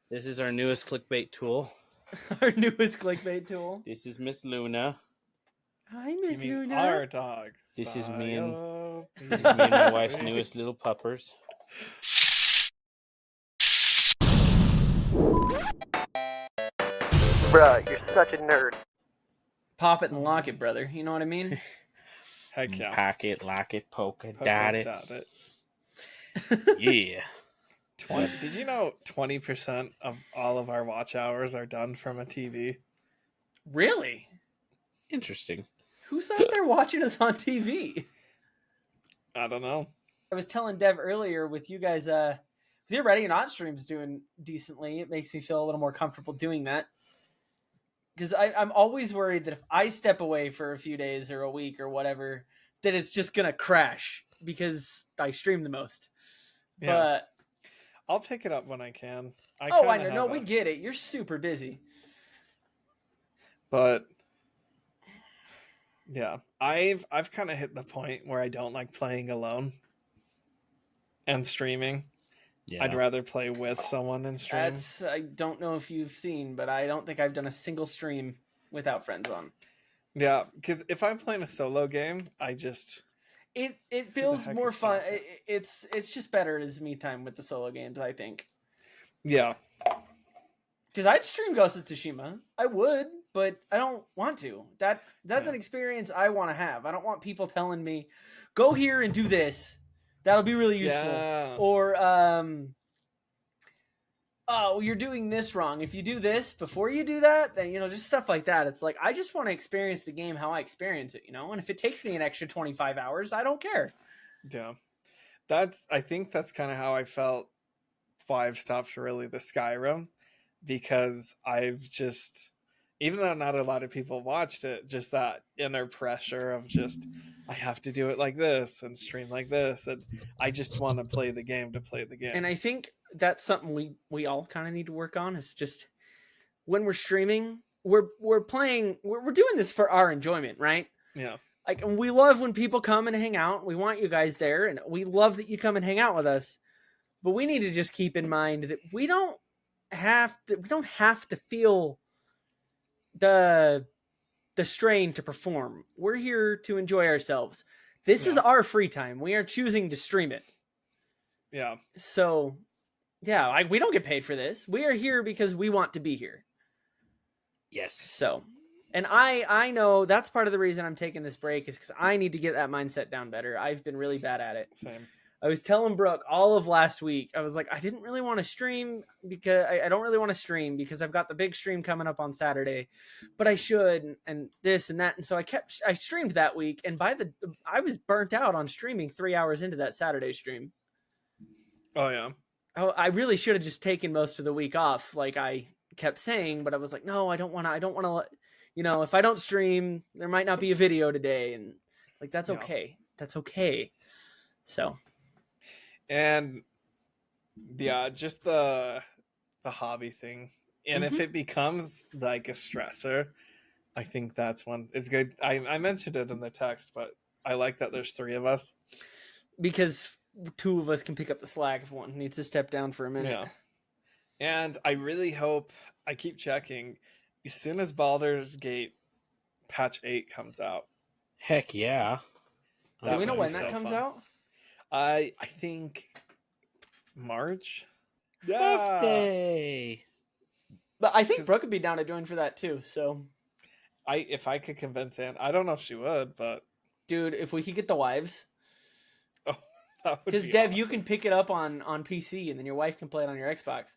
This is our newest clickbait tool. Our newest clickbait tool. This is Miss Luna. Hi, Miss You mean Luna. our dog. This is me and Sayo. This is me and my wife's newest little puppers. Bruh, you're such a nerd. Pop it and lock it, brother. You know what I mean? Heck yeah. Pack it, lock it, poke it, Poke dot it, it. dot it. Yeah. Did you know 20% of all of our watch hours are done from a TV? Really? Interesting. Who's out there watching us on TV? I don't know. I was telling Dev earlier with you guys, with your Ready or Not streams doing decently, it makes me feel a little more comfortable doing that. Because I'm always worried that if I step away for a few days or a week or whatever, that it's just going to crash because I stream the most. Yeah. But I'll pick it up when I can. I kinda know. No, have we get it. You're super busy. But yeah, I've kind of hit the point where I don't like playing alone and streaming. Yeah. I'd rather play with someone and stream. I don't know if you've seen, but I don't think I've done a single stream without friends on. Yeah, because if I'm playing a solo game, I just it feels heck more is fun. that? It's just better as me time with the solo games, I think. yeah. Because I'd stream Ghost of Tsushima. I would, but I don't want to. That's Yeah. an experience I want to have. I don't want people telling me, go here and do this. That'll be really useful. Yeah. Or, oh, you're doing this wrong. If you do this before you do that, then, just stuff like that. It's like, I just want to experience the game how I experience it, And if it takes me an extra 25 hours, I don't care. Yeah. I think that's kind of how I felt 5 stops really the Skyrim, because I've just, even though not a lot of people watched it, just that inner pressure of just, I have to do it like this and stream like this, and I just want to play the game to play the game. And I think that's something we all kind of need to work on, is just when we're streaming, we're doing this for our enjoyment, right? Yeah. Like, we love when people come and hang out. We want you guys there, and we love that you come and hang out with us. But we need to just keep in mind that we don't have to feel the strain to perform. We're here to enjoy ourselves. This is our free time. We are choosing to stream it. Yeah. So, yeah, we don't get paid for this. We are here because we want to be here. Yes. So, and I know that's part of the reason I'm taking this break, is because I need to get that mindset down better. I've been really bad at it. Same. I was telling Brooke all of last week, I was like, I didn't really want to stream because I don't really want to stream because I've got the big stream coming up on Saturday, but I should, and this and that. And so I streamed that week, and I was burnt out on streaming 3 hours into that Saturday stream. Oh yeah. I really should have just taken most of the week off, like I kept saying, but I was like, no, I don't want to let, if I don't stream, there might not be a video today. And it's like, that's okay. That's okay. So. And yeah, just the hobby thing. And if it becomes like a stressor, I think that's one. It's good. I mentioned it in the text, but I like that there's 3 of us. Because 2 of us can pick up the slack if one needs to step down for a minute. Yeah. And I really hope, I keep checking, as soon as Baldur's Gate patch 8 comes out. Heck yeah. Do we know when that comes out? I think March. Yeah. Birthday. But I think Brooke would be down to join for that too. So, if I could convince Anne, I don't know if she would, but dude, if we could get the wives, because be Dev, awesome. You can pick it up on PC, and then your wife can play it on your Xbox.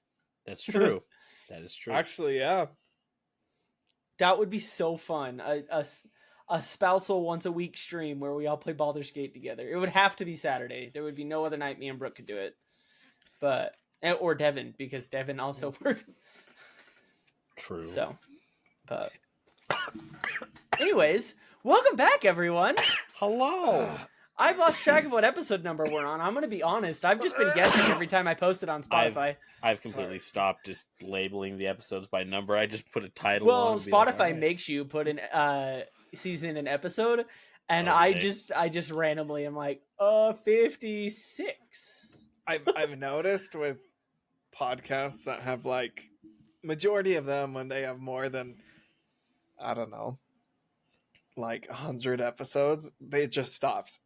That's true. That is true. Actually, yeah, that would be so fun. A spousal once a week stream where we all play Baldur's Gate together. It would have to be Saturday. There would be no other night me and Brooke could do it. Or Devin, because Devin also works. True. So, but anyways, welcome back, everyone. Hello. I've lost track of what episode number we're on. I'm going to be honest. I've just been guessing every time I post it on Spotify. I've completely stopped just labeling the episodes by number. I just put a title well, on. Well, Spotify makes you put an season and episode, and I just randomly am like 56. I've noticed with podcasts that have like majority of them when they have more than, I don't know, like 100 episodes, they just stops.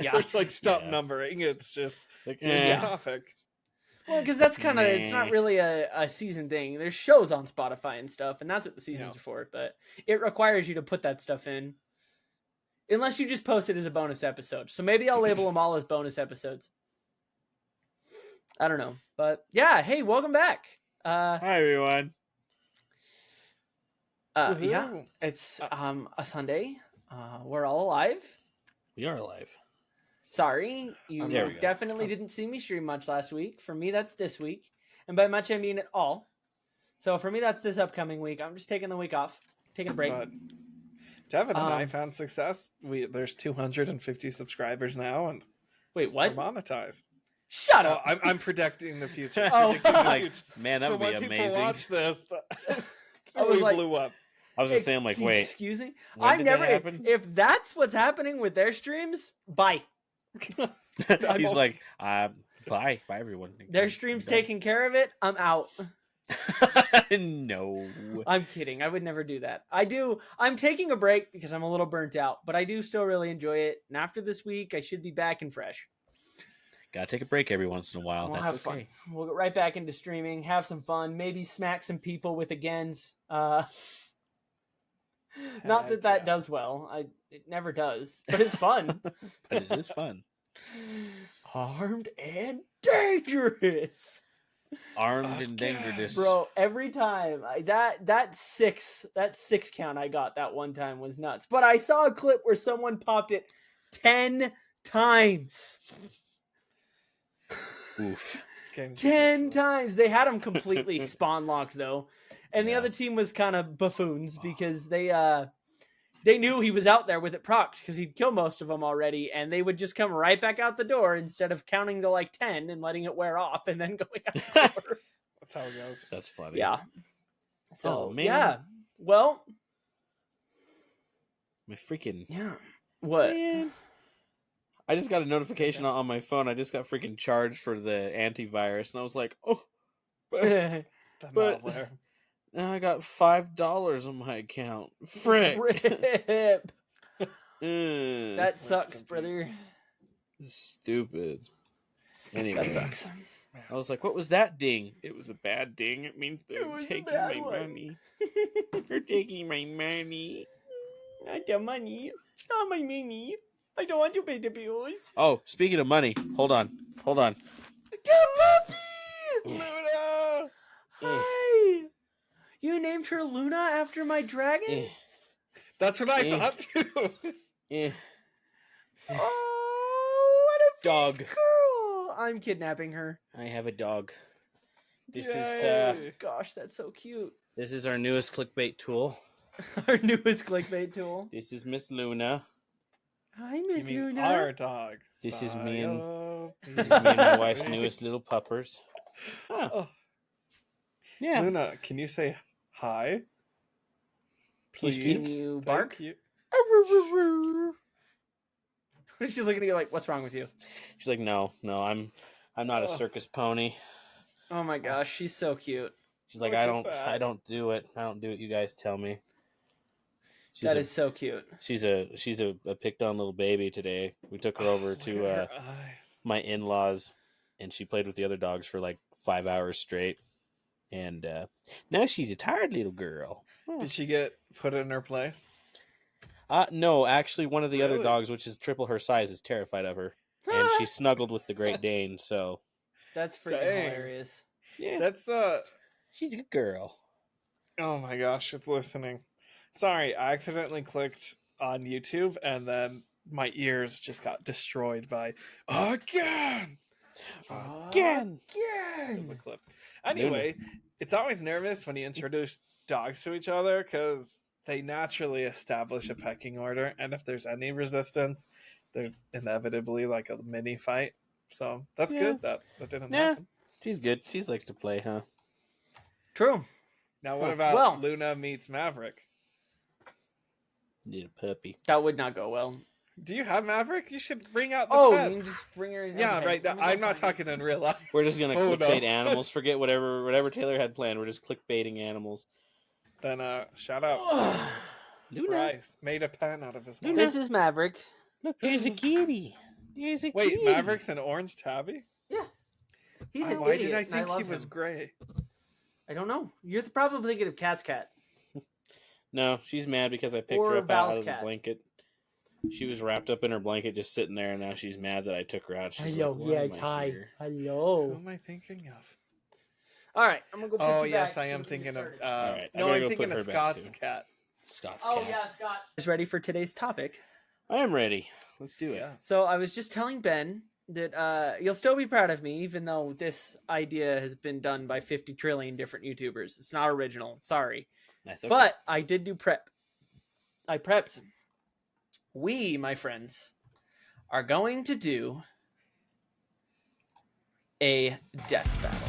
Yeah. It's like stop Yeah. numbering. It's just Like, here's the Yeah. topic. Well, because that's kind of, it's not Meh. really a season thing. There's shows on Spotify and stuff, and that's what the seasons Yeah. are for. But it requires you to put that stuff in, unless you just post it as a bonus episode. So maybe I'll label them all as bonus episodes. I don't know, but yeah. Hey, welcome back. Hi everyone. Yeah, Woohoo. it's a Sunday. We're all alive. We are alive. Sorry, you There we go. definitely didn't see me stream much last week. For me, that's this week, and by much I mean at all. So for me, that's this upcoming week. I'm just taking the week off, taking a break. But Devin and I Um, found success. There's 250 subscribers now, and Wait, we're what? monetized. Shut Oh, up! I'm predicting the future. Oh. Predicting the Like, future. man, that So would be when people amazing. watch this, I was we like- blew up. I was gonna say, I'm like, wait, Excuse me. when I did that never. happen? If that's what's happening with their streams, bye. He's like, bye everyone. Their stream's taking care of it. I'm out. No. I'm kidding. I would never do that. I'm taking a break because I'm a little burnt out, but I do still really enjoy it. And after this week, I should be back and fresh. Gotta take a break every once in a while. We'll That's have okay. fun. We'll get right back into streaming, have some fun, maybe smack some people with agains. Not that Heck yeah. does well. It never does, but it's fun. But it is fun. Armed and dangerous. Armed and Okay. dangerous. Bro, every time that six count I got that one time was nuts. But I saw a clip where someone popped it 10 times. Oof. This game's 10 ridiculous. times. They had him completely spawn locked though. And the Yeah. other team was kind of buffoons because they knew he was out there with it procced because he'd kill most of them already, and they would just come right back out the door instead of counting to like 10 and letting it wear off and then going out the door. That's how it goes. That's funny. Yeah. So Oh, man. yeah. Well, My freaking yeah. What? man. I just got a notification on my phone. I just got freaking charged for the antivirus, and I was like, oh, The But- malware. now I got $5 on my account. Frick. Rip. Ugh. That Rest sucks, in brother. Stupid. Anyway, That sucks. I was like, what was that ding? It was a bad ding. It means It they're was a taking bad my one. money. They're taking my money. Not the money. Not my money. I don't want to pay the bills. Oh, speaking of money, hold on. The puppy! Luna! Hi! You named her Luna after my dragon? Eh, That's what I Eh. thought too. eh. Oh, what a Dog. big girl! I'm kidnapping her. I have a dog. This is Yay. Gosh, that's so cute. this is our newest clickbait tool. Our newest clickbait tool. This is Miss Luna. Hi, You Miss mean Luna. our dog. This is me and- Sayo. This is me and my wife's newest little puppers. Huh. Oh, Yeah. Luna, can you say hi? Please, Please. Can you Thank bark? you. She's looking at you like, what's wrong with you? She's like, no, I'm not a Oh. circus pony. Oh my gosh, she's so cute. She's like, Look I at don't that. do it. I don't do what you guys tell me. She's That a, is so cute. she's a picked on little baby today. We took her over Look to at her eyes. my in-laws, and she played with the other dogs for like 5 hours straight. And now she's a tired little girl. Did she get put in her place? No, actually, one of the other Really? dogs, which is triple her size, is terrified of her, and she snuggled with the Great Dane. So That's freaking Dang. hilarious. yeah, That's the. she's a good girl. Oh my gosh, it's listening. Sorry, I accidentally clicked on YouTube and then my ears just got destroyed by again. Again. There's a clip. Anyway, it's always nervous when you introduce dogs to each other because they naturally establish a pecking order, and if there's any resistance, there's inevitably like a mini fight. So that's Yeah. good that didn't Yeah. happen. She's good. She likes to play, huh? True. Now what Huh. about Well- Luna meets Maverick? Need a puppy. That would not go well. Do you have Maverick? You should bring out the Oh, pets. you can just bring her in. Yeah, Okay, right. let me go I'm not find it. talking in real life. We're just gonna Oh, clickbait no. animals. Forget whatever Taylor had planned. We're just clickbaiting animals. Then shout out to Luna, Bryce. Made a pen out of his mouth. This is Maverick. look, there's a kitty. There's a Wait, kitty. Maverick's an orange tabby? Yeah, he's an Why idiot. did I and think he love was him. gray? I don't know. You're probably thinking of Cat's cat. No, she's mad because I picked Or her up Val's out of the cat. blanket. She was wrapped up in her blanket, just sitting there, and now she's mad that I took her out. She's Hello, like, "Why yeah, am it's I hi. here?" Who Hello. am I thinking of? All right, I'm gonna go. Put Oh, you yes, back I so am we can thinking get of. started. Alright, I No, better I'm go thinking put of her back, Scott's too. cat. Scott's Oh cat. yeah, Scott is ready for today's topic. I am ready. Let's do it. Yeah. So I was just telling Ben that you'll still be proud of me, even though this idea has been done by 50 trillion different YouTubers. It's not original. Sorry. That's okay. But I did do prep. I prepped. We, my friends, are going to do a death battle.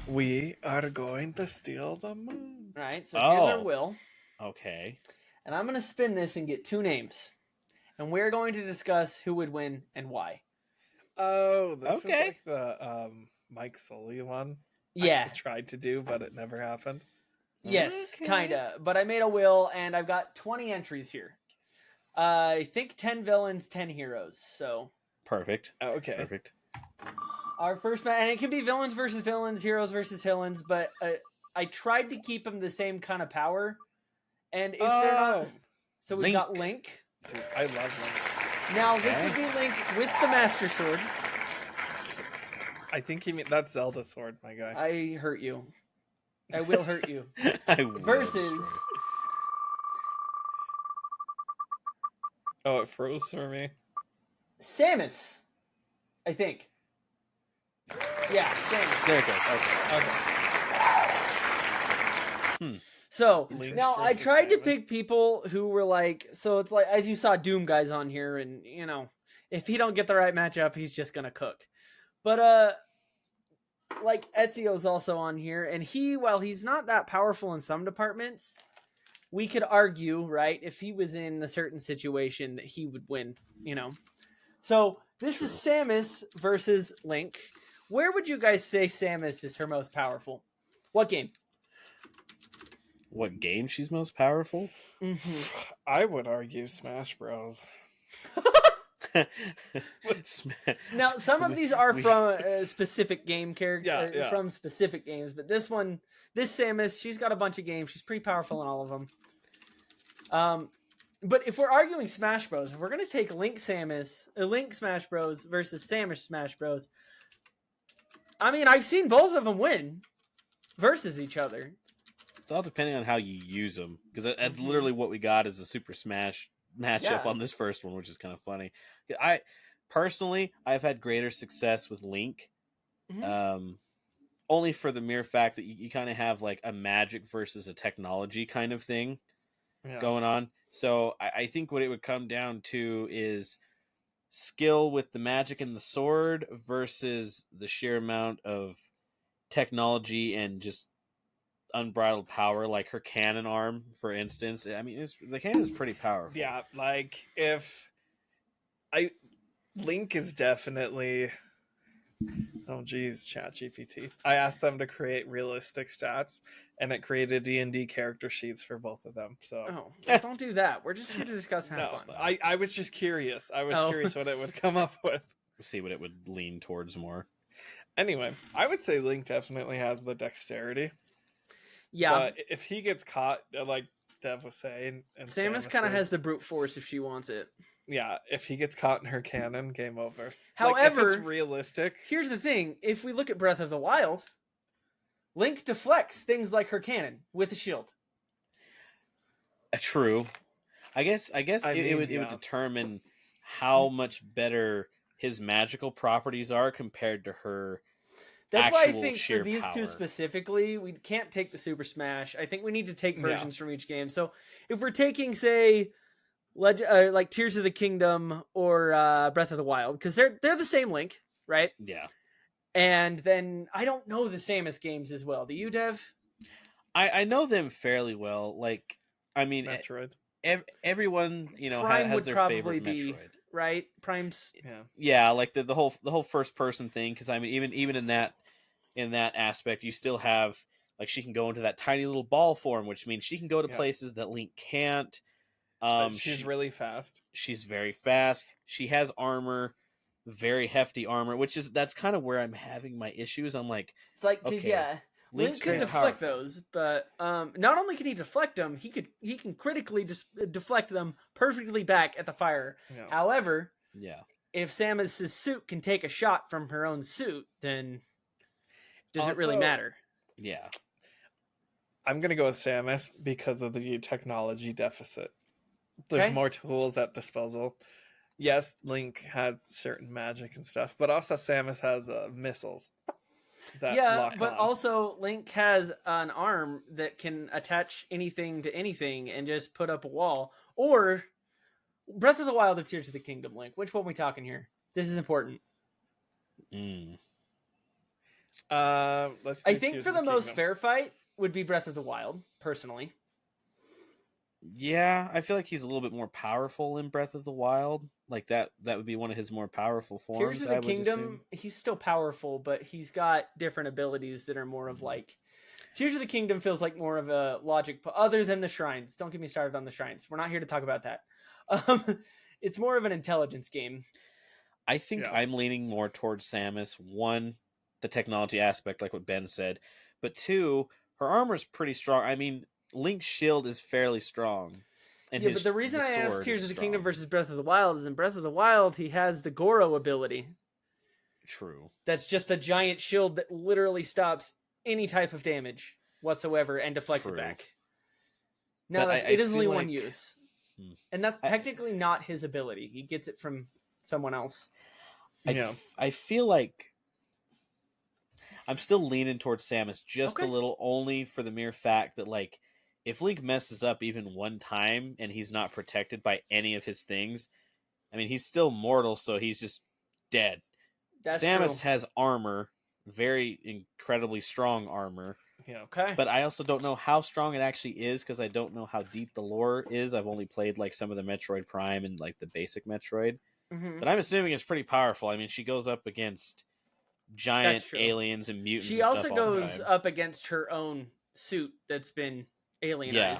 We are going to steal the moon. All right, so here's our Oh. will. Okay. And I'm going to spin this and get two names. And we're going to discuss who would win and why. Oh, this is Okay. like the Mike Sully one. Yeah. I tried to do, but it never happened. Yes, Okay. kinda. But I made a will, and I've got 20 entries here. I think 10 villains, 10 heroes. So Perfect. Okay. Perfect. our first match, and it can be villains versus villains, heroes versus villains. But I tried to keep them the same kind of power. And if they're not, so we've got Link. Dude, I love Link. Now this Okay. would be Link with the Master Sword. I think you mean that's Zelda sword, my guy. I hurt you. I will hurt you. I will Versus destroy. Oh, it froze for me. Samus, I think. Yeah, Samus. There it goes. Okay. Okay. So Link now I versus tried to Samus. pick people who were like, so it's like as you saw Doom guys on here, and you know, if he don't get the right matchup, he's just gonna cook. But like Ezio's also on here, and while he's not that powerful in some departments, we could argue, right, if he was in a certain situation that he would win, you know. So this is Samus versus Link. Where would you guys say Samus is her most powerful? What game? What game she's most powerful? Mm-hmm. I would argue Smash Bros. Now, some of these are We- from a specific game character, Yeah. from specific games, but this Samus, she's got a bunch of games. She's pretty powerful in all of them. But if we're arguing Smash Bros, if we're gonna take Link Smash Bros versus Samus Smash Bros, I mean, I've seen both of them win versus each other. It's all depending on how you use them, because that's Mhm. literally what we got is a Super Smash matchup Yeah. on this first one, which is kind of funny. I personally, I've had greater success with Link, Mhm. only for the mere fact that you kind of have like a magic versus a technology kind of thing Yeah. going on. So I think what it would come down to is skill with the magic and the sword versus the sheer amount of technology and just unbridled power, like her cannon arm, for instance. I mean, the cannon is pretty powerful. Yeah, like Link is definitely. Oh geez, ChatGPT. I asked them to create realistic stats, and it created D&D character sheets for both of them. So Oh, well, don't do that. We're just here to discuss and have no, fun. I was just curious. I was Oh. curious what it would come up with. See what it would lean towards more. Anyway, I would say Link definitely has the dexterity. Yeah, But if he gets caught, like Dev was saying, and Samus kind of did, has the brute force if she wants it. yeah. If he gets caught in her cannon, game over. However, like, if it's realistic, here's the thing: if we look at Breath of the Wild, Link deflects things like her cannon with a shield. True. I guess I it would mean, yeah. determine how much better his magical properties are compared to her. That's why I Actual think for sheer these two power. specifically, we can't take the Super Smash. I think we need to take Yeah. versions from each game. So if we're taking, say, like Tears of the Kingdom or Breath of the Wild, because they're the same Link, right? Yeah. And then I don't know the Samus games as well. Do you, Dev? I know them fairly well. Like, I mean, Metroid. everyone Prime has would their probably favorite be Metroid. right. Prime's Yeah, like the whole first person thing. Because I mean, even in that aspect, you still have like she can go into that tiny little ball form, which means she can go to places that Link can't. She's really fast. She's very fast. She has armor, very hefty armor, that's kind of where I'm having my issues. I'm like, it's like because okay, Link could deflect those, but not only can he deflect them, he can critically deflect them perfectly back at the fire. Yeah. However, yeah, if Samus's suit can take a shot from her own suit, then does it really matter? Yeah. I'm going to go with Samus because of the technology deficit. There's more tools at disposal. Yes, Link has certain magic and stuff, but also Samus has missiles that lock but on. also Link has an arm that can attach anything to anything and just put up a wall. Or Breath of the Wild or Tears of the Kingdom, Link. Which one are we talking here? This is important. Let's. I think for the most fair fight would be Breath of the Wild, personally. Yeah, I feel like he's a little bit more powerful in Breath of the Wild. Like that would be one of his more powerful forms. Tears of the Kingdom, he's still powerful, but he's got different abilities that are more of like... Tears of the Kingdom feels like more of a logic, other than the shrines. Don't get me started on the shrines. We're not here to talk about that. It's more of an intelligence game. I think I'm leaning more towards Samus. One, the technology aspect, like what Ben said. But two, her armor's pretty strong. I mean, Link's shield is fairly strong. And but the reason I asked Tears of the Kingdom versus Breath of the Wild is in Breath of the Wild, he has the Goro ability. True. That's just a giant shield that literally stops any type of damage whatsoever and deflects it back. Now, it is only one use. And that's technically not his ability. He gets it from someone else. I feel like I'm still leaning towards Samus just a little, only for the mere fact that, like, if Link messes up even one time and he's not protected by any of his things, I mean, he's still mortal, so he's just dead. Samus has armor, very incredibly strong armor. Yeah. Okay. But I also don't know how strong it actually is because I don't know how deep the lore is. I've only played like some of the Metroid Prime and like the basic Metroid. But I'm assuming it's pretty powerful. I mean, she goes up against giant aliens and mutants. She also goes up against her own suit that's been alienized. Yeah.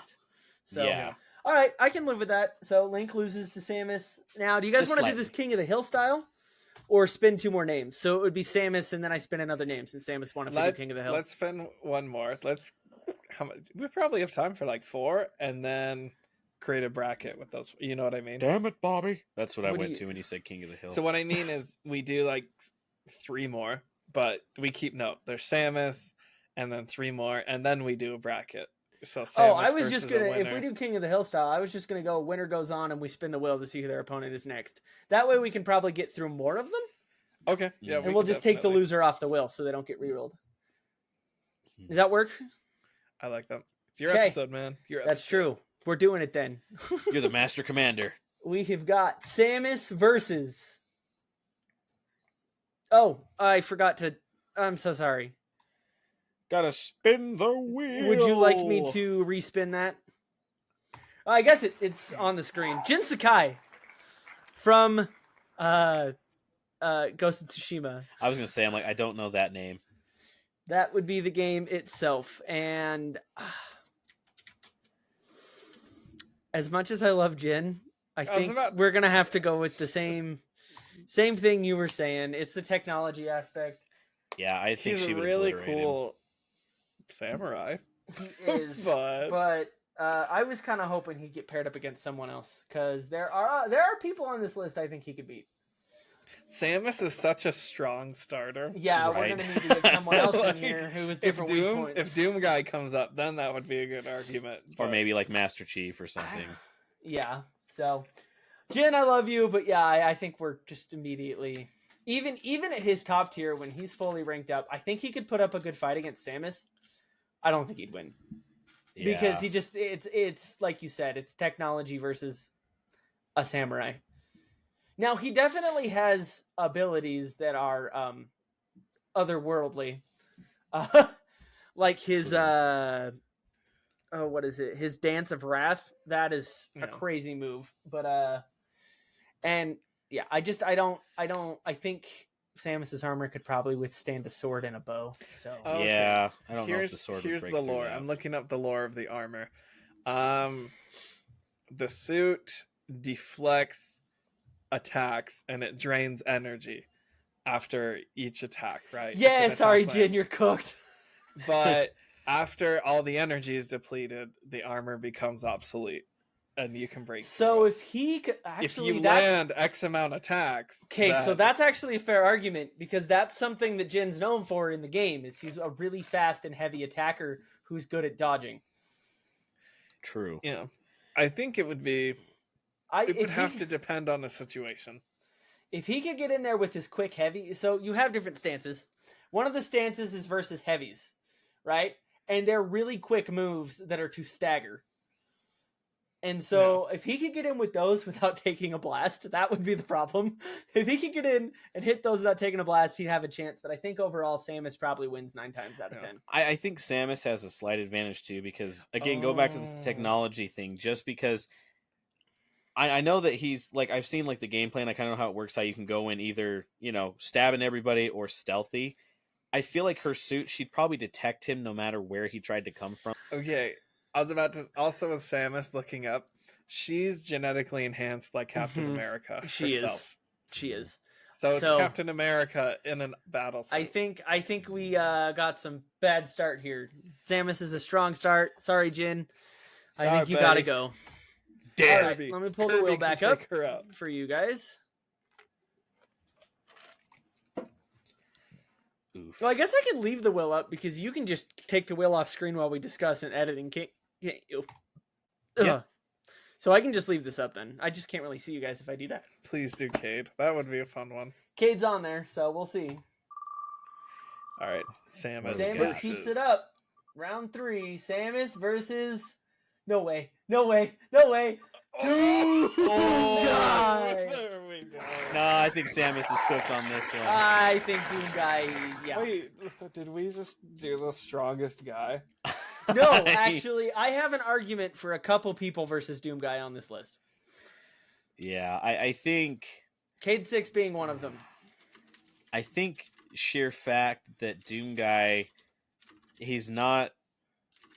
So, all right, I can live with that. So Link loses to Samus. Now, do you guys want to do this King of the Hill style? Or spin two more names. So it would be Samus, and then I spin another name since Samus won if we do King of the Hill. Let's spin one more. We probably have time for like 4, and then create a bracket with those. You know what I mean? Damn it, Bobby. That's what I went to when you said King of the Hill. So what I mean is we do like 3 more, but we keep note. There's Samus, and then 3 more, and then we do a bracket. So Samus I was just gonna, if we do King of the Hill style, I was just gonna go winner goes on and we spin the wheel to see who their opponent is next. That way we can probably get through more of them. Okay. Yeah. And we'll just take the loser off the wheel so they don't get rerolled. Does that work? I like that. It's your episode, man. That's true. We're doing it then. You're the master commander. We have got Samus versus... Oh, I forgot to... I'm so sorry. Gotta spin the wheel. Would you like me to respin that? I guess it's on the screen. Jin Sakai from Ghost of Tsushima. I was gonna say, I don't know that name. That would be the game itself, and as much as I love Jin, I think we're gonna have to go with the same thing you were saying. It's the technology aspect. Yeah, I think she's a really cool samurai. He is, but I was kind of hoping he'd get paired up against someone else because there are people on this list I think he could beat. Samus is such a strong starter. Yeah, we're gonna need to get someone else in here who with different weak points. If Doom guy comes up, then that would be a good argument. Or maybe like Master Chief or something. Yeah. So, Jin, I love you, but yeah, I think we're just immediately even at his top tier when he's fully ranked up. I think he could put up a good fight against Samus. I don't think he'd win because he just it's like you said, it's technology versus a samurai. Now, he definitely has abilities that are otherworldly. Like his what is it? His Dance of Wrath. That is a Yeah. crazy move. But and yeah, I think Samus's armor could probably withstand a sword and a bow. So Okay. Yeah, I don't know if the sword would Here's break the through lore. that. I'm looking up the lore of the armor. The suit deflects attacks and it drains energy after each attack, right? If yeah, an sorry, attack Jin, lands. you're cooked. But after all the energy is depleted, the armor becomes obsolete, and you can break So through it. if he could If actually, you that's land X amount of attacks, okay. So then- that's actually a fair argument because that's something that Jin's known for in the game. Is he's a really fast and heavy attacker who's good at dodging. True. yeah, I think it would be. It would have to depend on the situation. If he could get in there with his quick heavy, so you have different stances. One of the stances is versus heavies, right? And they're really quick moves that are to stagger. And so if he could get in with those without taking a blast, that would be the problem. If he could get in and hit those without taking a blast, he'd have a chance. But I think overall, Samus probably wins 9 times out of 10. I think Samus has a slight advantage too because, again, go back to the technology thing. Just because I know that he's like, I've seen like the gameplay and I kind of know how it works, how you can go in either, stabbing everybody or stealthy. I feel like her suit, she'd probably detect him no matter where he tried to come from. Okay, I was about to also with Samus looking up. She's genetically enhanced like Captain America. She herself. She is. So it's Captain America in a battle suit. I think we got some bad start here. Samus is a strong start. Sorry, Jin. I think you gotta go. Damn. All right, let me pull the wheel back up for you guys. Oof. Well, I guess I can leave the wheel up because you can just take the wheel off screen while we discuss and editing. Can't you? Yeah. So I can just leave this up then. I just can't really see you guys if I do that. Please do, Cade. That would be a fun one. Cade's on there, so we'll see. All right, Samus. Samus keeps it up. Round 3. Samus versus. No way. No way. No way. Dude! There we go. No, I think Samus is cooked on this one. I think Doom Guy. Yeah. Wait, did we just do the strongest guy? No, actually, I have an argument for a couple people versus Doom Guy on this list. Yeah, I think. Cade 6 being one of them. I think sheer fact that Doom Guy, he's not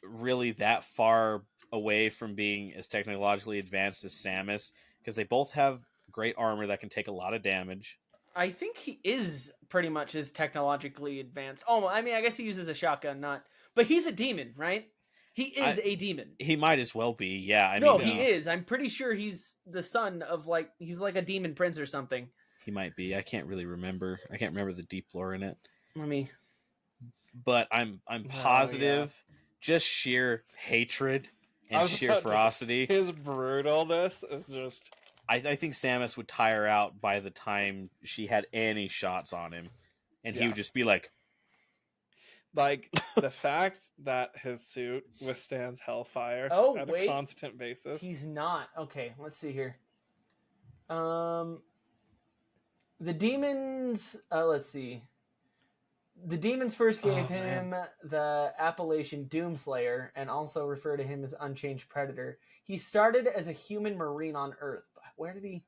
really that far away from being as technologically advanced as Samus, because they both have great armor that can take a lot of damage. I think he is pretty much as technologically advanced. Oh, I mean, I guess he uses a shotgun, but he's a demon, right? He is a demon. He might as well be, yeah. He is. I'm pretty sure he's the son of he's like a demon prince or something. He might be. I can't really remember. I can't remember the deep lore in it. But I'm positive, just sheer hatred and sheer ferocity. His brutalness is just. I think Samus would tire out by the time she had any shots on him, and he would just be like, the fact that his suit withstands hellfire at a constant basis. He's not. Okay, let's see here. The demons. Let's see. The demons first gave him the appellation Doomslayer and also refer to him as Unchanged Predator. He started as a human marine on Earth. Where did he...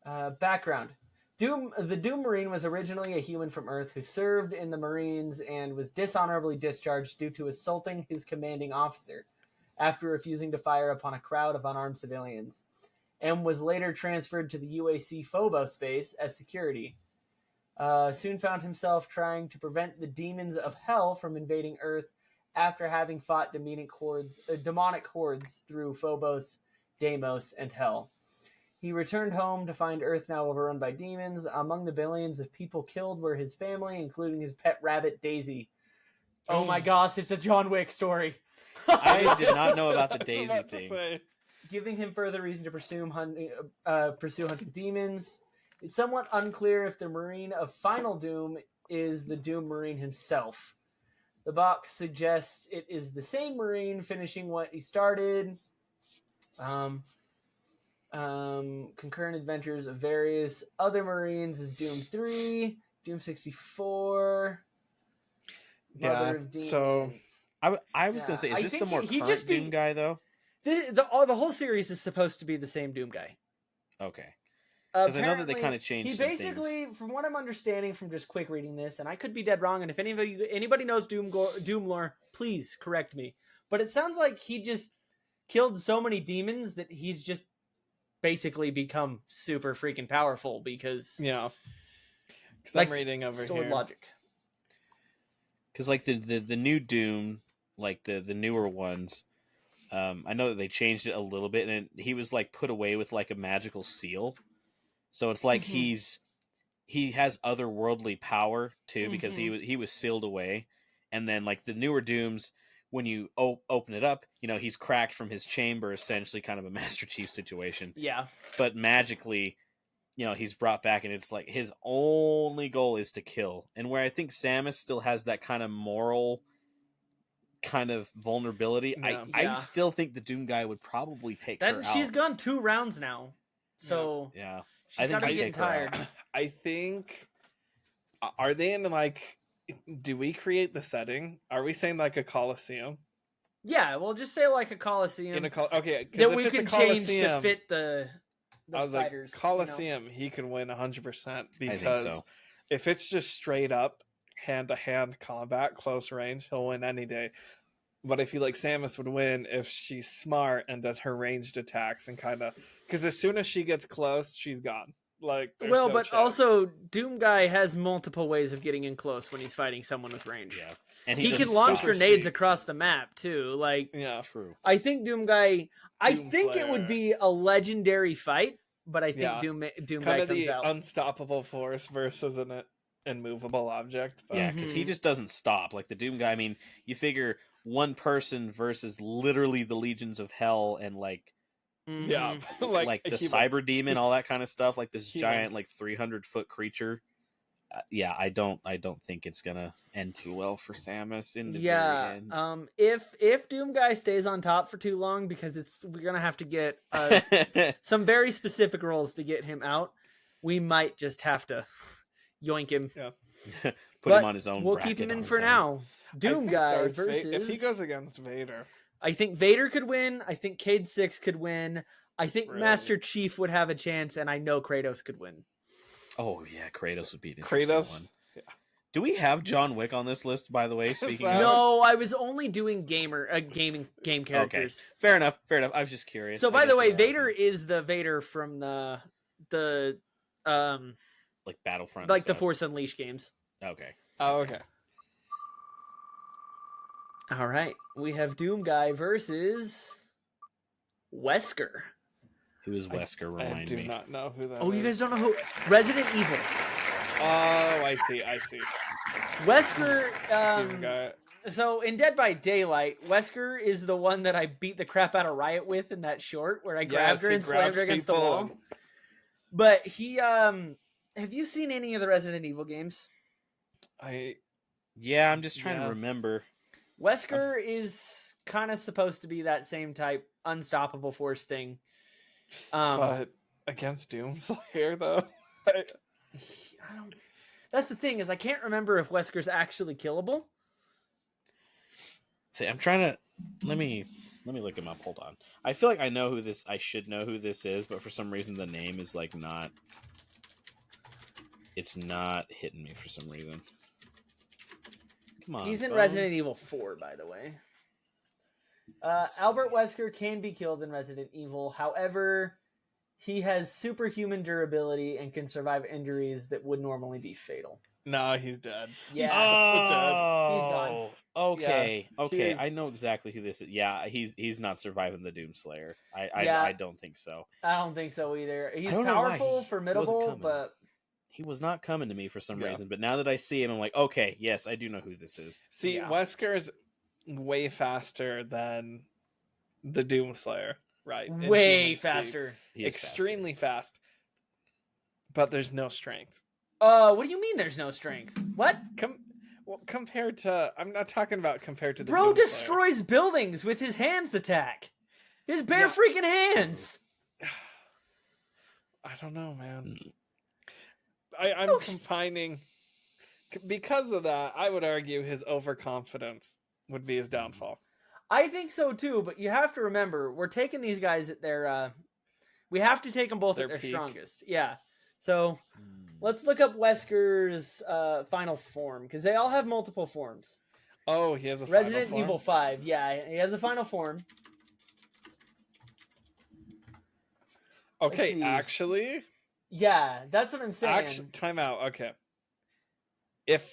background. The Doom Marine was originally a human from Earth who served in the Marines and was dishonorably discharged due to assaulting his commanding officer after refusing to fire upon a crowd of unarmed civilians, and was later transferred to the UAC Phobos base as security. Soon found himself trying to prevent the demons of hell from invading Earth after having fought demonic hordes through Phobos, Deimos, and Hell. He returned home to find Earth now overrun by demons. Among the billions of people killed were his family, including his pet rabbit, Daisy. Oh my gosh, it's a John Wick story. I did not know about the Daisy thing. Giving him further reason to pursue hunting demons. It's somewhat unclear if the Marine of Final Doom is the Doom Marine himself. The box suggests it is the same Marine finishing what he started. Concurrent adventures of various other Marines is Doom 3, Doom 64, Mother of Demons. So I was gonna say, is I this the think more he current just Doom guy though? the whole series is supposed to be the same Doom guy. Okay, because I know that they Apparently, kind of changed. he some basically, things. from what I'm understanding from just quick reading this, and I could be dead wrong, and if anybody knows Doom lore, please correct me. But it sounds like he just killed so many demons that he's just basically become super freaking powerful because Yeah. Because like I'm reading over sword here. logic. Because like the new Doom, like the newer ones, I know that they changed it a little bit, and he was like put away with like a magical seal. So it's like Mhm. he has otherworldly power too, because Mhm. he was sealed away. And then like the newer Dooms, when you open it up, you know, he's cracked from his chamber, essentially kind of a Master Chief situation. Yeah. But magically, you know, he's brought back, and it's like his only goal is to kill. And where I think Samus still has that kind of moral kind of vulnerability, Yeah. I still think the Doom guy would probably take her Then she's out. gone 2 rounds now, so Yeah, she's I think got to be he'd getting take her out. tired. I think. Are they in like? Do we create the setting? Are we saying like a coliseum? Yeah, we'll just say like a coliseum In a okay, that if we it's can a change to coliseum, fit the I was fighters. like Coliseum, he could win 100% I think because so. if it's just straight up hand to hand combat, close range, he'll win any day. But I feel like Samus would win if she's smart and does her ranged attacks and kind of because as soon as she gets close, she's gone. Like there's Well, no but chance. also Doom Guy has multiple ways of getting in close when he's fighting someone with range. Yeah, and He can doesn't launch stop. grenades speed. across the map too. Like Yeah, True. I think Doom Guy. I Doom think it would Slayer. be a legendary fight, but I think Yeah. Doom kind Guy of comes the out. unstoppable force versus an immovable object. But Yeah, because he just doesn't stop. Like the Doom guy, I mean, you figure one person versus literally the legions of hell, and like yeah, like the humans. cyber demon, all that kind of stuff, like this Humans. giant like 300-foot creature. Yeah, I don't think it's gonna end too well for Samus in the very end. If Doom Guy stays on top for too long, because we're gonna have to get some very specific roles to get him out. We might just have to yoink him. Yeah. Put him on his own. We'll keep him bracket in on for his own. now. Doom Guy Darth versus. if he goes against Vader, I think Vader could win. I think Cade 6 could win. I think Really? Master Chief would have a chance, and I know Kratos could win. Oh yeah, Kratos would be an interesting Kratos. one. Yeah. Do we have John Wick on this list, by the way? Speaking that- of, No, I was only doing game characters. okay, fair enough. I was just curious. So I by guess the way, we're Vader is the Vader from the like Battlefront, like the stuff. Force Unleashed games. Okay. Oh, okay. All right, we have Doom Guy versus Wesker. Who is Wesker? I Remind do me. not know who that Oh, is. you guys don't know who? Resident Evil. Oh, I see. Wesker. Doom guy. So in Dead by Daylight, Wesker is the one that I beat the crap out of Riot with in that short where I grabbed her he and slammed grabs her against the people wall. But he have you seen any of the Resident Evil games? Yeah, I'm just trying Yeah. to remember. Wesker is kind of supposed to be that same type unstoppable force thing. But against Doomslayer though. I don't. That's the thing is I can't remember if Wesker's actually killable. See, I'm trying to let me look him up. Hold on. I feel like I know who this. I should know who this is, but for some reason the name is like not. It's not hitting me for some reason. Come on. He's in phone. Resident Evil 4, by the way. Albert Wesker can be killed in Resident Evil. However, he has superhuman durability and can survive injuries that would normally be fatal. No, he's dead. Yeah. Oh, He's gone. Okay, Yeah, okay. is- I know exactly who this is. Yeah, he's not surviving the Doomslayer. Yeah. I don't think so. I don't think so either. He's don't know why powerful, he wasn't formidable, coming. but He was not coming to me for some Yeah. reason, but now that I see him, I'm like, okay, yes, I do know who this is. See, Yeah. Wesker's way faster than the Doomslayer, right? in way human speed. faster. He is Extremely fast. But there's no strength. What do you mean there's no strength? What? Compared to, I'm not talking about compared to the Bro Doomslayer. destroys buildings with his hands attack. His bare Yeah. freaking hands. I don't know, man. I'm No, confining because of that. I would argue his overconfidence would be his downfall. I think so too, but you have to remember we're taking these guys at their. We have to take them both Their at their peak. strongest. Yeah. So let's look up Wesker's final form because they all have multiple forms. Oh, he has a Resident final form? Evil 5. Yeah, he has a final form. Okay, actually, yeah, that's what I'm saying. time out. Okay, if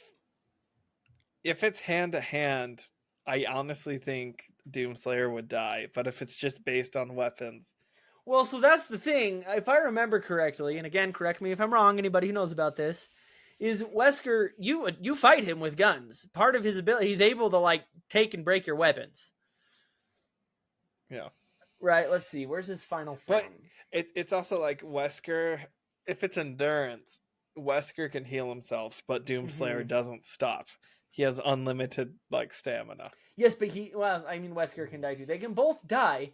it's hand to hand, I honestly think Doomslayer would die. But if it's just based on weapons, well, so that's the thing. If I remember correctly, and again, correct me if I'm wrong. Anybody who knows about this, is Wesker? You fight him with guns. Part of his ability, he's able to like take and break your weapons. Yeah. Right. Let's see. Where's his final form? But it's also like Wesker. If it's endurance, Wesker can heal himself, but Doomslayer doesn't stop. He has unlimited like stamina. Yes, but Wesker can die too. They can both die,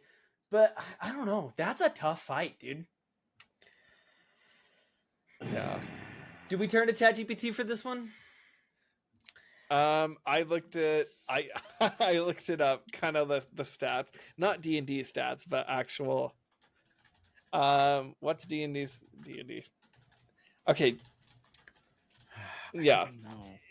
but I don't know. That's a tough fight, dude. Yeah. Did we turn to ChatGPT for this one? I looked it up, kind of the stats, not D&D stats, but actual. What's D&D's D&D? Okay. Yeah.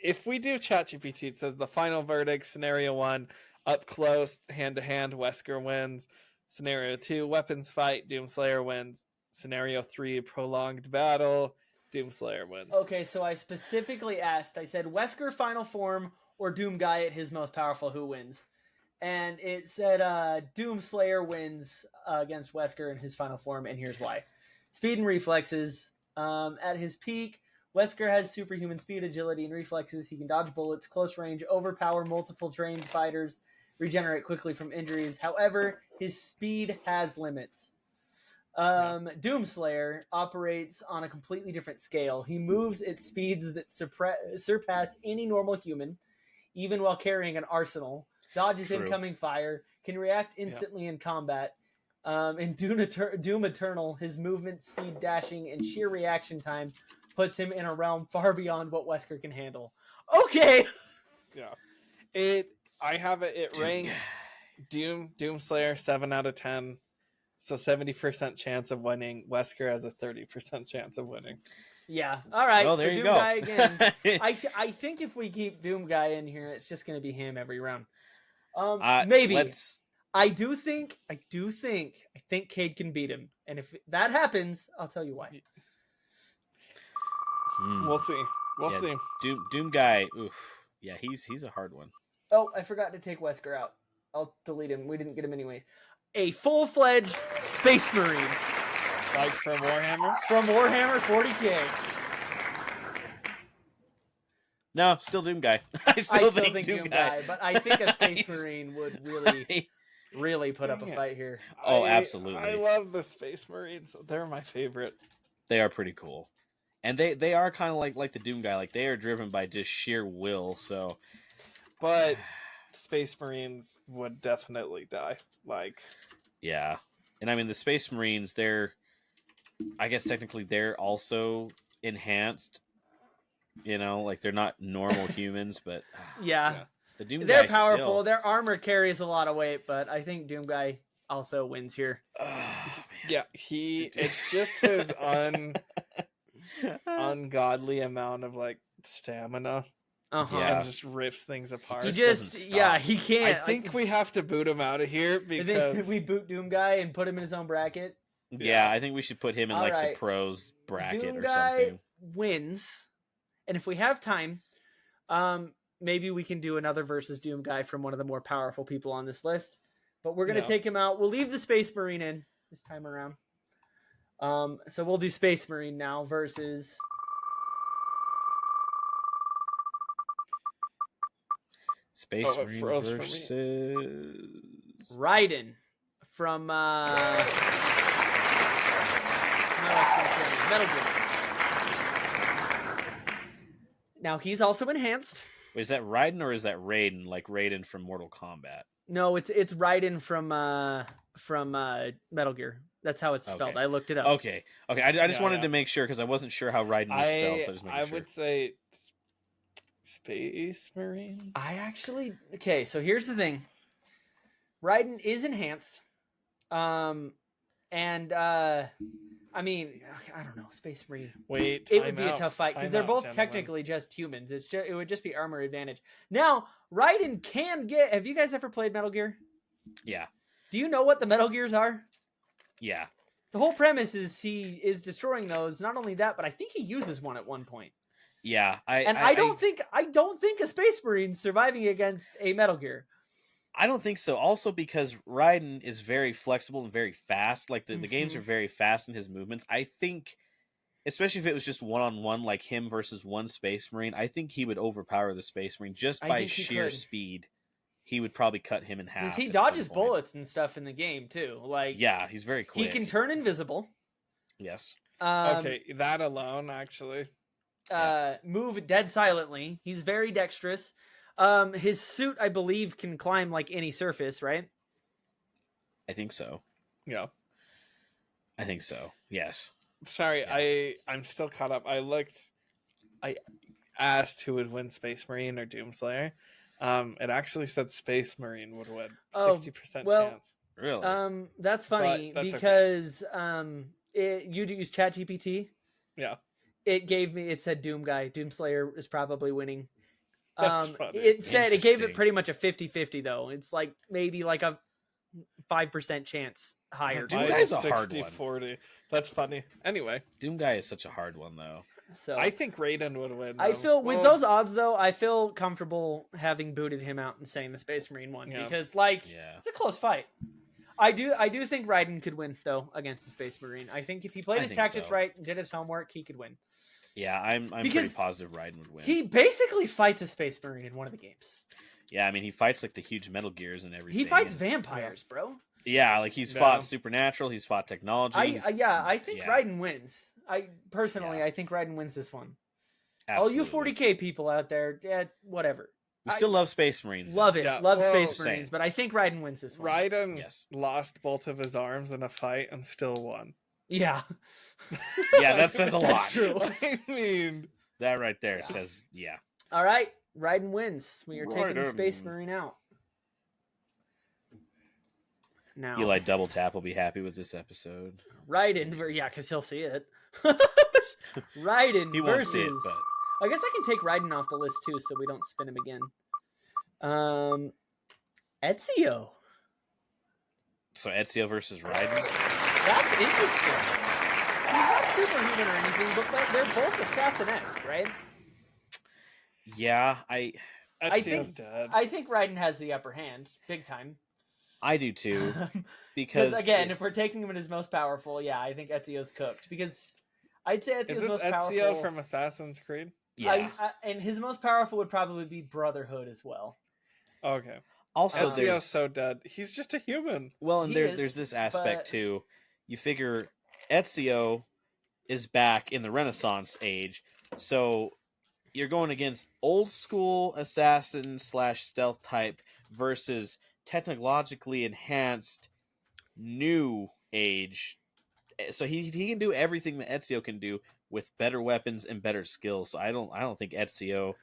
If we do ChatGPT, it says the final verdict, scenario 1, up close, hand to hand, Wesker wins. Scenario 2, weapons fight, Doomslayer wins. Scenario 3, prolonged battle, Doomslayer wins. Okay, so I specifically asked, I said, Wesker final form or Doom guy at his most powerful, who wins? And it said Doomslayer wins against Wesker in his final form, and here's why. Speed and reflexes. At his peak, Wesker has superhuman speed, agility, and reflexes. He can dodge bullets, close range, overpower multiple trained fighters, regenerate quickly from injuries. However, his speed has limits. Doomslayer operates on a completely different scale. He moves at speeds that surpass any normal human, even while carrying an arsenal, dodges incoming fire, can react instantly in combat. In Doom Eternal, his movement, speed, dashing, and sheer reaction time puts him in a realm far beyond what Wesker can handle. Okay! Yeah. I have it ranked Doomslayer 7 out of 10. So 70% chance of winning. Wesker has a 30% chance of winning. Yeah. All right. Well, so there you Doom go. Guy again. I think if we keep Doom Guy in here, it's just going to be him every round. Maybe. I think Cade can beat him, and if that happens, I'll tell you why. We'll see. We'll see. Doom Guy. Oof. Yeah, he's a hard one. Oh, I forgot to take Wesker out. I'll delete him. We didn't get him anyway. A full-fledged Space Marine. Like from Warhammer? From Warhammer 40K. No, still Doom Guy. I still think Doom Guy. But I think a Space Marine would really put up a fight here. Oh, absolutely. I love the Space Marines. They're my favorite. They are pretty cool. And they are kind of like the Doom Guy. Like, they are driven by just sheer will, so... But Space Marines would definitely die. Like... Yeah. And I mean, the Space Marines, I guess technically they're also enhanced. You know, like they're not normal humans, but... Yeah. The Doom they're Guy powerful. Still... Their armor carries a lot of weight, but I think Doom Guy also wins here. Yeah, it's just his ungodly amount of like stamina. And just rips things apart. He he can't. I think we have to boot him out of here because we boot Doom Guy and put him in his own bracket. Yeah, I think we should put him in the pros bracket Doom or Guy something. Wins, and if we have time, maybe we can do another versus Doom Guy from one of the more powerful people on this list. But we're gonna take him out. We'll leave the Space Marine in this time around. So we'll do Space Marine now versus Space Marine versus Raiden from Metal Gear. Now he's also enhanced. Wait, is that Raiden or is that Raiden, like Raiden from Mortal Kombat? No, it's Raiden from Metal Gear. That's how it's spelled. Okay. I looked it up. Okay. I just wanted to make sure because I wasn't sure how Raiden was spelled. So I would say Space Marine. Okay, so here's the thing. Raiden is enhanced. I mean, I don't know, Space Marine. Wait, It would be a tough fight because they're both technically just humans. It would just be armor advantage. Now, Raiden can get. Have you guys ever played Metal Gear? Yeah. Do you know what the Metal Gears are? Yeah. The whole premise is he is destroying those. Not only that, but I think he uses one at one point. Yeah. I don't think a Space Marine's surviving against a Metal Gear. I don't think so. Also because Raiden is very flexible and very fast. Like the games are very fast in his movements. I think, especially if it was just one-on-one, like him versus one Space Marine, I think he would overpower the Space Marine just by sheer speed. He would probably cut him in half. Because he dodges bullets and stuff in the game too. Like, yeah, he's very quick. He can turn invisible. Yes. Okay, that alone actually. Move dead silently. He's very dexterous. His suit, I believe, can climb like any surface, right? I think so. Yeah. I think so. Yes. Sorry, Yeah. I'm still caught up. I asked who would win, Space Marine or Doomslayer. It actually said Space Marine would win. 60% chance. Really? That's funny That's because you use ChatGPT. Yeah. It said Doomslayer is probably winning. That's funny. It gave it pretty much a 50-50 though. It's like maybe like a 5% chance higher. Doom Guy's a hard 40. That's funny. Anyway, Doom Guy is such a hard one though. So I think Raiden would win. I feel with those odds though, I feel comfortable having booted him out and saying the Space Marine won because it's a close fight. I do think Raiden could win though against the Space Marine. I think if he played his tactics right and did his homework, he could win. Yeah, I'm pretty positive Raiden would win. He basically fights a Space Marine in one of the games. Yeah, I mean he fights like the huge Metal Gears and everything. He fights vampires, bro. Yeah, like he's fought supernatural, he's fought technology. I think Raiden wins. I think Raiden wins this one. Absolutely. All you 40K people out there, whatever. We still love Space Marines. Love it. Yeah. Love Space Marines, but I think Raiden wins this one. Raiden lost both of his arms in a fight and still won. Yeah. Yeah, that says a lot. That's true. I mean, that right there says, yeah. All right, Raiden wins. We are taking the Space Marine out. Now, Eli Double Tap will be happy with this episode. Raiden, because he'll see it. Raiden he won't versus. See it, but... I guess I can take Raiden off the list too, so we don't spin him again. Ezio. So Ezio versus Raiden? That's interesting. He's not superhuman or anything, but they're both assassin-esque, right? Yeah, Ezio's dead. I think Raiden has the upper hand, big time. I do too. Because again, if we're taking him at his most powerful, I think Ezio's cooked. Because I'd say Ezio's most powerful. Is this Ezio from Assassin's Creed? Yeah. And his most powerful would probably be Brotherhood as well. Okay. Also, Ezio's so dead. He's just a human. Well, and there's this aspect too. You figure Ezio is back in the Renaissance age, so you're going against old school assassin / stealth type versus technologically enhanced new age. So he can do everything that Ezio can do with better weapons and better skills. So I don't think Ezio,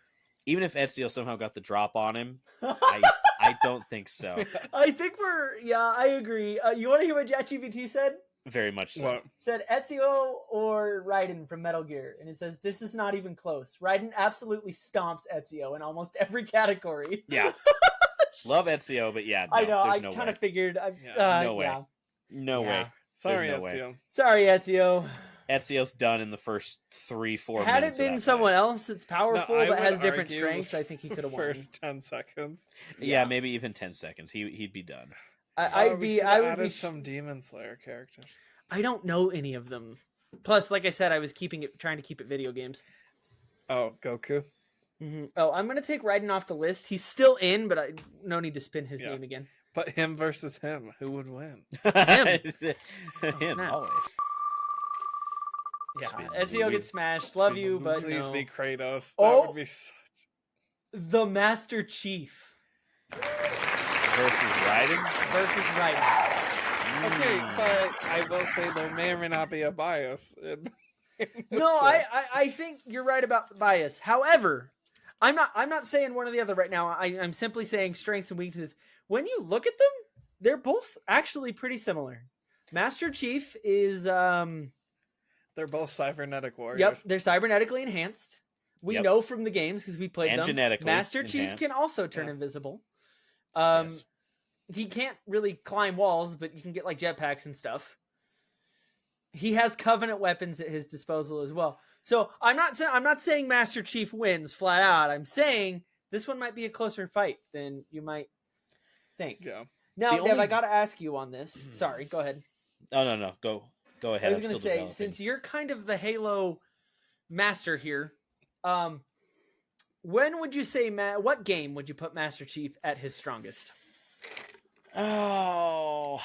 even if Ezio somehow got the drop on him, I don't think so. I think I agree. You want to hear what ChatGPT said? Very much so. What? Said Ezio or Raiden from Metal Gear, and it says this is not even close. Raiden absolutely stomps Ezio in almost every category. Yeah. Love Ezio, but no, I know. I no kind of figured. no way. Yeah. No way. Sorry, no Ezio. Way. Sorry, Ezio. Ezio's done in the first 3-4 Had minutes. it been someone else that's powerful I but has would different argue strengths, I think he could have won. First 10 seconds. Yeah, maybe even 10 seconds. He'd be done. I would be some Demon Slayer characters. I don't know any of them. Plus, like I said, I was trying to keep it video games. Oh, Goku. Mm-hmm. Oh, I'm gonna take Raiden off the list. He's still in, but no need to spin his name again. But him versus him, who would win? Him. Him always. Yeah, Ezio gets smashed. Love you, but please be Kratos. That would be such... the Master Chief versus Raiden. Okay, but I will say there may or may not be a bias. No, I think you're right about the bias. However, I'm not saying one or the other right now. I'm simply saying strengths and weaknesses. When you look at them, they're both actually pretty similar. Master Chief is They're both cybernetic warriors. Yep, they're cybernetically enhanced. We know from the games because we played and them. Genetically Master enhanced. Chief can also turn invisible. Yes. He can't really climb walls, but you can get like jetpacks and stuff. He has Covenant weapons at his disposal as well. So I'm not saying Master Chief wins flat out. I'm saying this one might be a closer fight than you might think. Yeah. Now, Dev, I got to ask you on this. Sorry, go ahead. Oh no, go ahead. I was going to say, since you're kind of the Halo master here, when would you say what game would you put Master Chief at his strongest? Oh,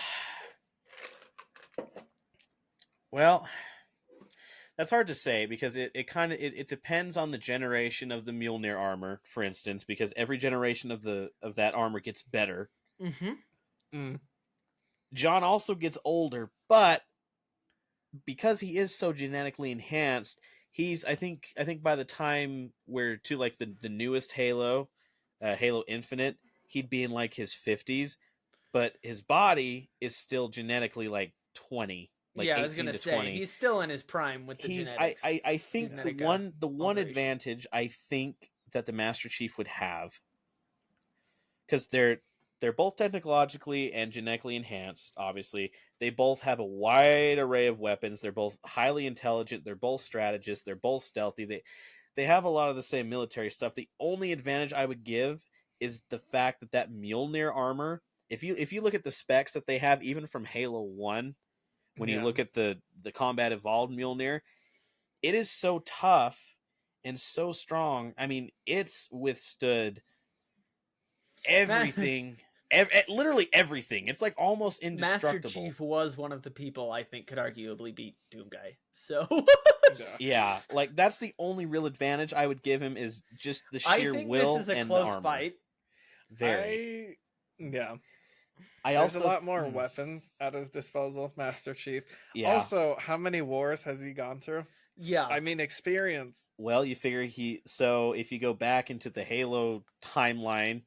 well, that's hard to say because it kind of it depends on the generation of the Mjolnir armor, for instance, because every generation of that armor gets better. Mm-hmm. John also gets older, but because he is so genetically enhanced, he's I think by the time we're to like the newest Halo, Halo Infinite, he'd be in like his 50s, but his body is still genetically like 20. Like yeah, I was gonna say 20. He's still in his prime with the genetics. I think the one advantage I think that the Master Chief would have, because they're both technologically and genetically enhanced. Obviously, they both have a wide array of weapons. They're both highly intelligent. They're both strategists. They're both stealthy. They have a lot of the same military stuff. The only advantage I would give is the fact that Mjolnir armor. If you look at the specs that they have, even from Halo 1, when you look at the combat evolved Mjolnir, it is so tough and so strong. I mean, it's withstood everything. Literally everything. It's like almost indestructible. Master Chief was one of the people I think could arguably beat Doomguy. So yeah, like that's the only real advantage I would give him is just the sheer will and the armor. I think this is a close fight. Very. There's a lot more weapons at his disposal, Master Chief. Yeah. Also, how many wars has he gone through? Yeah. I mean, experience. Well, you figure so if you go back into the Halo timeline,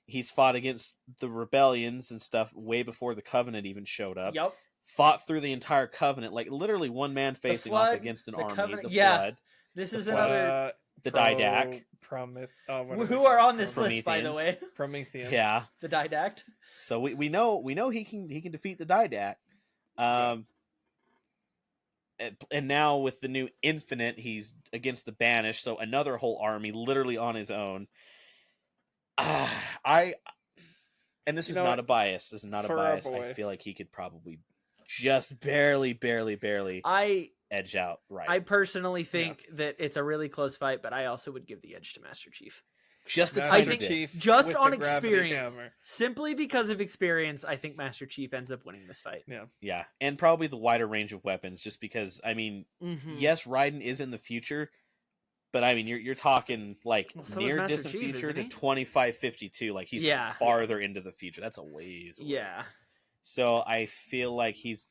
he's fought against the rebellions and stuff way before the Covenant even showed up. Yep. Fought through the entire Covenant, like literally one man facing off against an army. Covenant, the Flood. This is another... the Didact. Who are on this list, by the way. Prometheus. Yeah. The Didact. So we know he can defeat the Didact. And now with the new Infinite, he's against the Banished, so another whole army literally on his own. And this is not a bias. This is not a bias. I feel like he could probably just barely edge out Raiden. I personally think that it's a really close fight, but I also would give the edge to Master Chief. Just just on experience, simply because of experience, I think Master Chief ends up winning this fight. Yeah, and probably the wider range of weapons, just because yes, Raiden is in the future, but I mean you're talking like near distant future to 2552, like he's farther into the future. That's a ways away. Yeah. So I feel like he's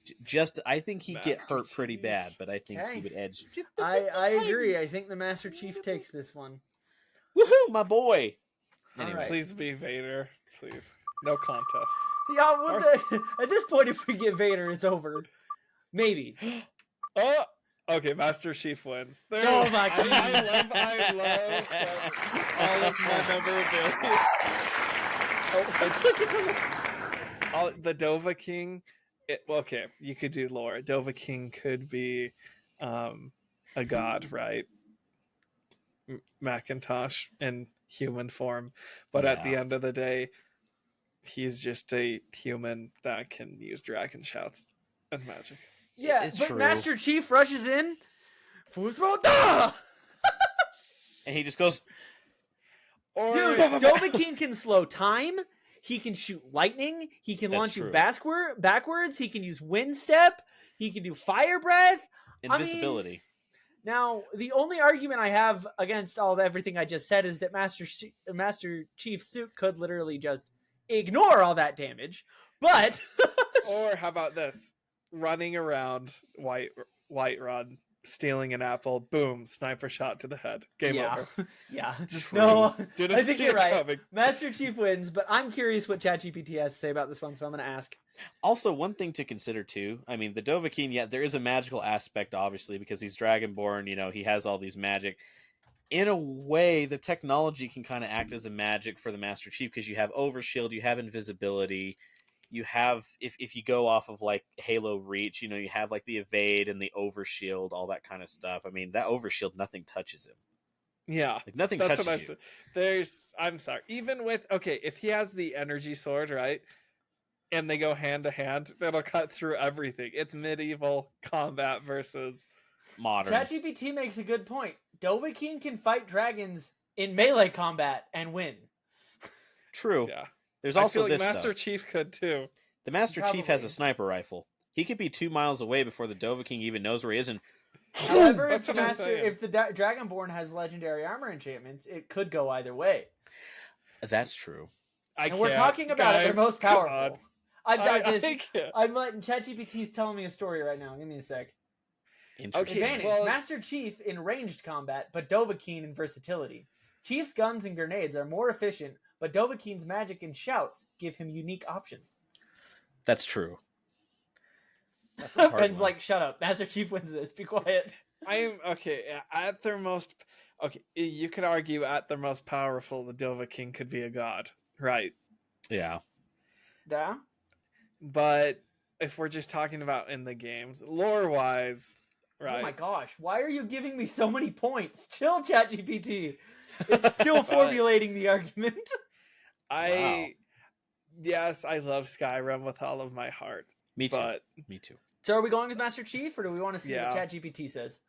I think he'd get hurt pretty bad, but I think he would edge. I agree. I think the Master Chief takes this one. Woohoo, my boy! Anyway. Right. Please be Vader. Please. No contest. Yeah, at this point, if we get Vader, it's over. Maybe. Oh! Okay, Master Chief wins. Oh my god! I love all of my memorabilia. The Dovakin. Okay, you could do lore. Dovakin could be a god, right? Macintosh in human form, but at the end of the day, he's just a human that can use dragon shouts and magic. Yeah, but true. Master Chief rushes in, full throttle, and he just goes. Dude, Dovakin can slow time. He can shoot lightning. He can launch you backwards. He can use wind step. He can do fire breath. Invisibility. Now, the only argument I have against everything I just said is that Master Chief's suit could literally just ignore all that damage. But or how about this? Running around White Rod stealing an apple, boom, sniper shot to the head. Game over. Yeah. Just No, didn't I think see you're it right. coming. Master Chief wins, but I'm curious what ChatGPT has to say about this one, so I'm going to ask. Also, one thing to consider too. I mean, the Dovakin, there is a magical aspect, obviously, because he's Dragonborn. You know, he has all these magic. In a way, the technology can kind of act as a magic for the Master Chief because you have overshield, you have invisibility, you have if you go off of like Halo Reach, you know, you have like the evade and the overshield, all that kind of stuff. I mean, that overshield, nothing touches him. Yeah, Like nothing that's touches what I you. said. I'm sorry. Even with if he has the energy sword, right, and they go hand to hand, that'll cut through everything. It's medieval combat versus Modern. ChatGPT makes a good point. Dovakin can fight dragons in melee combat and win. True. Yeah. There's also I feel like this Master though. Chief could too. The Master Chief has Probably. a sniper rifle. He could be 2 miles away before the Dovakin even knows where he is, and However, if That's the what I'm saying. if the Dragonborn has legendary armor enchantments, it could go either way. that's true. And we're talking about it. They're most powerful. I've got this. I'm letting ChatGPT's telling me a story right now. Give me a sec. Interesting. Advantage: Master Chief in ranged combat, but Dovakin in versatility. Chief's guns and grenades are more efficient, but Dovakin's magic and shouts give him unique options. That's true. That's a hard Ben's one. like, shut up. Master Chief wins this. Be quiet. I'm okay. At their most, you could argue at their most powerful, the Dovakin could be a god, right? Yeah. Yeah. But if we're just talking about in the games, lore-wise, right? Oh my gosh! Why are you giving me so many points? Chill, ChatGPT. It's still formulating the argument. Yes, I love Skyrim with all of my heart. Me too. But Me too. So are we going with Master Chief, or do we want to see Yeah. what ChatGPT says?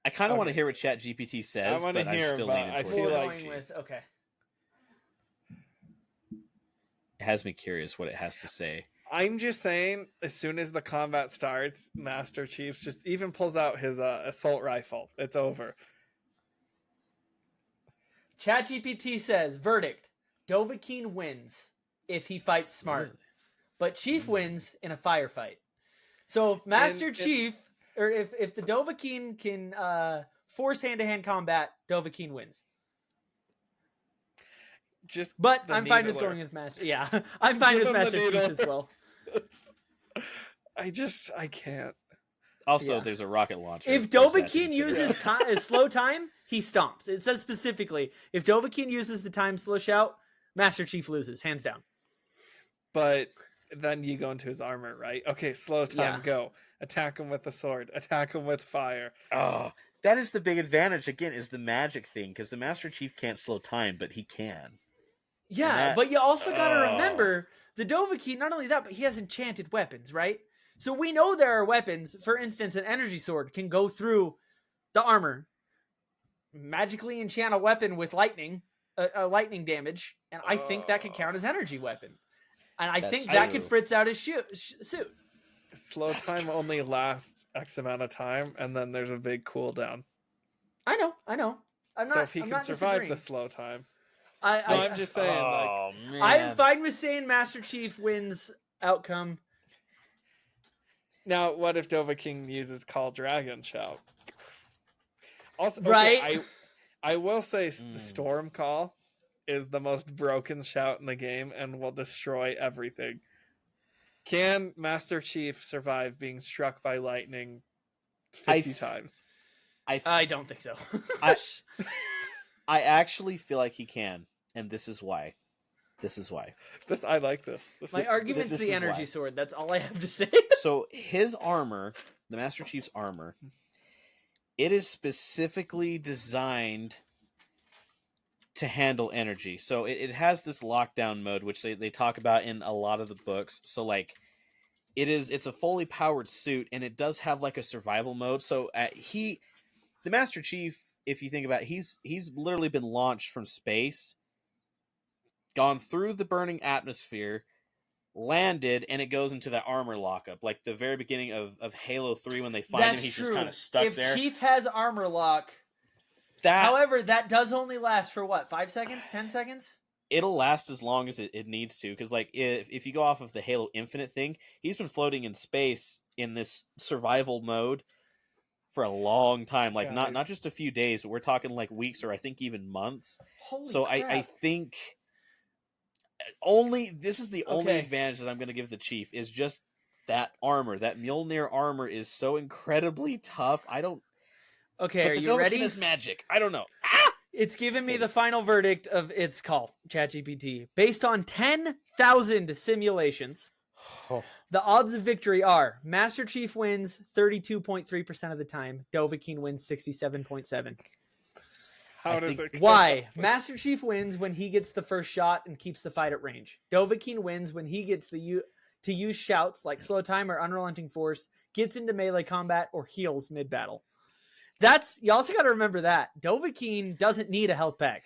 I kind of want to Okay. hear what ChatGPT says, I wanna but hear, I'm still but leaning I towards feel We're Master like going Chief. with okay. It has me curious what it has to say. I'm just saying, as soon as the combat starts, Master Chief just even pulls out his assault rifle. It's over. ChatGPT says, verdict: Dovakin wins if he fights smart, Really? but Chief wins in a firefight. So if Master Chief, or if the Dovakin can force hand-to-hand combat, Dovakin wins. But I'm fine with going with Master. Yeah, I'm fine with Master Chief as well. I can't. Also, Yeah. there's a rocket launcher. If there's that to Dovakin consider. uses slow time, he stomps. It says specifically, if Dovakin uses the time slow shout, Master Chief loses, hands down. But then you go into his armor, right? Okay, slow time, Yeah. go. Attack him with the sword. Attack him with fire. Oh, that is the big advantage, again, is the magic thing, because the Master Chief can't slow time, but he can. Yeah, but you also got to remember, the Dovakin, not only that, but he has enchanted weapons, right? So we know there are weapons. For instance, an energy sword can go through the armor, magically enchant a weapon with lightning, a lightning damage, and I think that could count as energy weapon. And I think that could fritz out his suit. Slow time only lasts X amount of time, and then there's a big cooldown. I know. So if he can survive the slow time. I'm just saying, man. I'm fine with saying Master Chief wins outcome. Now, what if Dovakin uses Call Dragon Shout? Also, Right. I will say the Storm Call is the most broken shout in the game and will destroy everything. Can Master Chief survive being struck by lightning 50 times? I don't think so. I actually feel like he can, and this is why. I like this. My argument's the energy sword. That's all I have to say. So his armor, the Master Chief's armor, it is specifically designed to handle energy. So it has this lockdown mode, which they talk about in a lot of the books. So like, it's a fully powered suit, and it does have like a survival mode. So the Master Chief, if you think about it, he's literally been launched from space, gone through the burning atmosphere, landed, and it goes into that armor lockup, like the very beginning of Halo 3 when they find him. He's just kind of stuck there. If Chief has armor lock, however, that does only last for what, 5 seconds, 10 seconds? It'll last as long as it needs to, because like if you go off of the Halo Infinite thing, he's been floating in space in this survival mode for a long time, like not Guys. just a few days, but we're talking like weeks or I think even months. Holy So crap. I think this is the only Okay. advantage that I'm going to give the Chief is just that armor. That Mjolnir armor is so incredibly tough. I don't. Okay, But are the you Dovakin ready? is magic. I don't know. Ah! It's given me Hate the it. final verdict of its call, ChatGPT. Based on 10,000 simulations, Oh, the odds of victory are Master Chief wins 32.3% of the time. Dovakin wins 67.7%. How I does think- it go Why? up? Master Chief wins when he gets the first shot and keeps the fight at range. Dovakin wins when he gets to use shouts like slow time or unrelenting force, gets into melee combat, or heals mid-battle. You also got to remember that Dovakin doesn't need a health pack.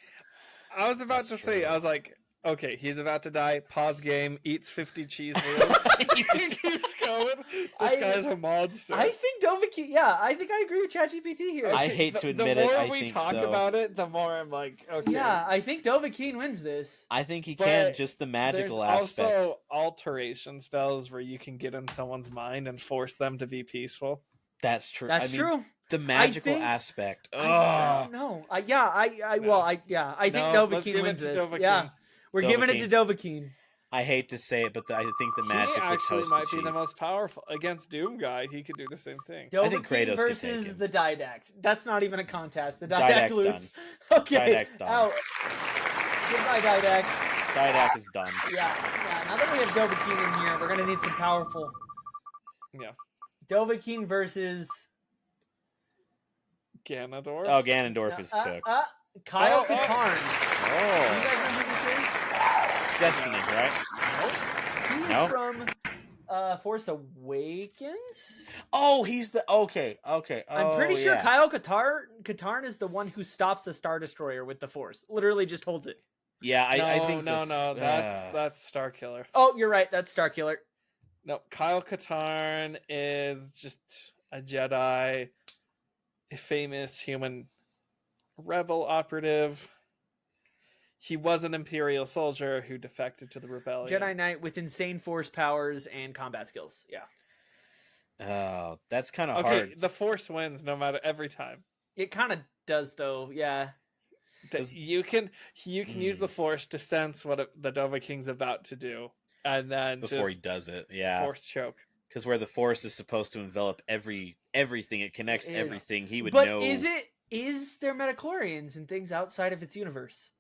I was about That's to say, true. I was like, okay, he's about to die. Pause game, eats 50 cheese wheels. He keeps going. This guy's a monster. I think Dovakin. Yeah, I think I agree with ChatGPT here. I hate to admit it, The more I we think talk so. about it, the more I'm like, okay. Yeah, I think Dovakin wins this. I think he But can, just the There's magical aspect. also alteration spells where you can get in someone's mind and force them to be peaceful. That's true. That's I mean, true. the magical think- aspect. I Ugh. don't know. I think No, let's Dovakin give it wins to this. Dovakin. Yeah, we're giving it to Dovakin. I hate to say it, but I think the magic He would actually toast might the be the Chief. most powerful against Doom Guy. He could do the same thing. I think Dovakin Kratos could take versus him. the Didact. That's not even a contest. The Didact's Didact loses. Okay, Didact's done. out. Goodbye, Didact. Didac is done. Yeah. Now that we have Dovakin in here, we're gonna need some powerful. Yeah. Dovakin versus Ganondorf. Oh, Ganondorf is cooked. Kyle Oh, oh. Katarn. Do you Oh, guys know who this is? Destiny, right? He's No? from Force Awakens. Oh, he's the okay. I'm pretty sure yeah. Kyle Katarn is the one who stops the Star Destroyer with the Force. Literally just holds it. Yeah, I think no. That's Starkiller. Oh, you're right. That's Starkiller. No, Kyle Katarn is just a Jedi, a famous human rebel operative. He was an Imperial soldier who defected to the rebellion. Jedi Knight with insane Force powers and combat skills. Yeah. Oh, that's kind of Okay, hard. the Force wins no matter every time. It kind of does though. Yeah. You can use the Force to sense what the Dovaking's about to do, and then Before he just does it, yeah. Force choke. Because where the Force is supposed to envelop everything, it connects It is. everything. He would But know. is there metachlorians and things outside of its universe?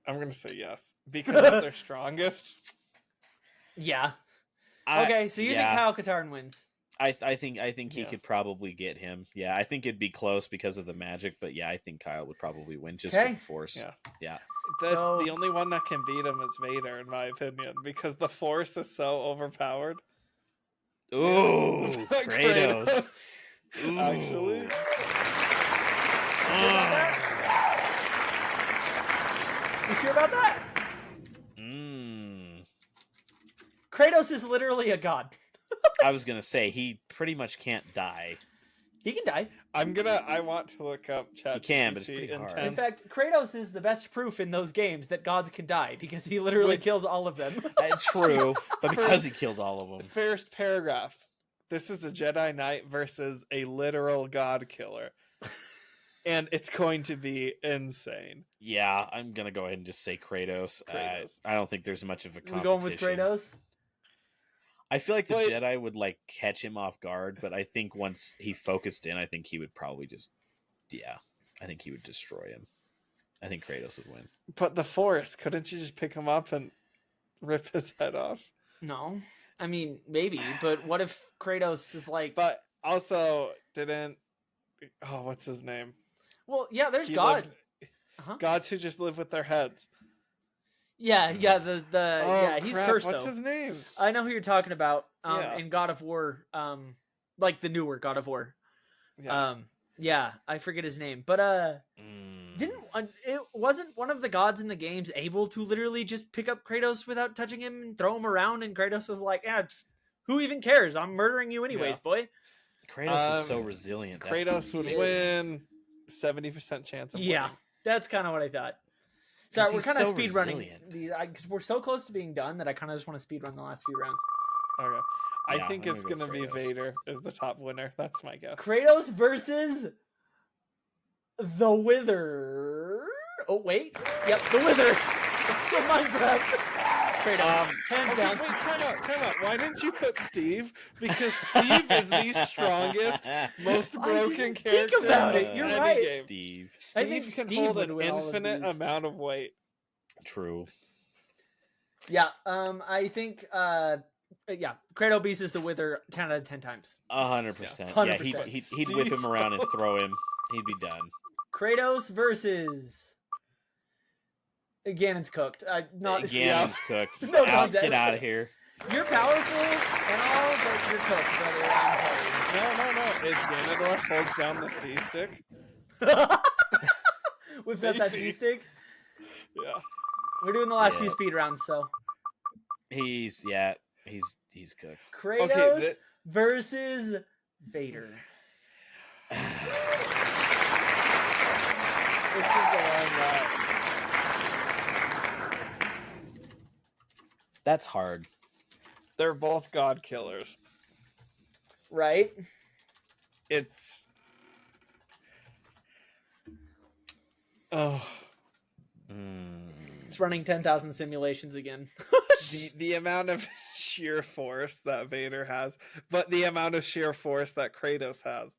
I'm gonna say yes because of their strongest. Yeah. I- Okay, so you yeah. think Kyle Katarn wins? I think he Yeah. could probably get him. Yeah, I think it'd be close because of the magic, but yeah, I think Kyle would probably win just for Okay. the Force. Yeah. That's So- the only one that can beat him is Vader, in my opinion, because the Force is so overpowered. Ooh, Kratos. Ooh. Actually, You sure about that? Mm. Kratos is literally a god. I was gonna say he pretty much can't die. He can die. I want to look up ChatGPT. You can, but it's pretty hard. In fact, Kratos is the best proof in those games that gods can die because he literally Wait. kills all of them. True, but because he killed all of them. first paragraph. This is a Jedi Knight versus a literal god killer. And it's going to be insane. Yeah, I'm gonna go ahead and just say Kratos. Kratos. I don't think there's much of a We're competition. going with Kratos. I feel like the But- Jedi would like catch him off guard, but I think once he focused in, I think he would probably just, I think he would destroy him. I think Kratos would win. But the Force, couldn't you just pick him up and rip his head off? No, I mean maybe, but what if Kratos is like? But also didn't. Oh, what's his name? Well, yeah, there's He God. lived- Uh-huh. Gods who just live with their heads. Yeah. Oh, He's crap, cursed what's though. his name? I know who you're talking about. Yeah. In God of War, like the newer God of War. Yeah. I forget his name, but it wasn't one of the gods in the games able to literally just pick up Kratos without touching him and throw him around, and Kratos was like, "Yeah, who even cares? I'm murdering you anyways, boy." Kratos is so resilient. That's the Kratos would He is. win. 70% chance of Yeah, winning. that's kind of what I thought. 'Cause Sorry, we're he's kind of so speed running resilient. because we're so close to being done that I kind of just want to speed run the last few rounds. Okay. I Yeah, think I'm it's gonna go gonna with be Kratos. Vader is the top winner. That's my guess. Kratos versus the Wither. Oh wait, yep, the Wither from Minecraft. Kratos, hands Okay, down. wait, time out. Why didn't you put Steve? Because Steve is the strongest, most I broken didn't character think about of it. You're any right. game. Steve. I think Steve can Steve hold would an win all of infinite these. amount of weight. True. Yeah, I think yeah, Kratos beats the Wither 10 out of 10 times. 100%. 100%. Yeah, he'd whip him around and throw him. He'd be done. Kratos versus Ganon's cooked. Not Ganon's cooked. No Out, contest. get out of here. You're powerful and all, but you're cooked, brother. I'm No. If Ganondorf holds down the C stick, sorry. Whips out that Maybe. Z-stick. yeah. We're doing the last few Yeah. speed rounds, so He's cooked. Kratos versus Vader. This is the one that That's hard. they're both god killers. Right? It's oh It's running 10,000 simulations again. the amount of sheer force that Vader has, but the amount of sheer force that Kratos has.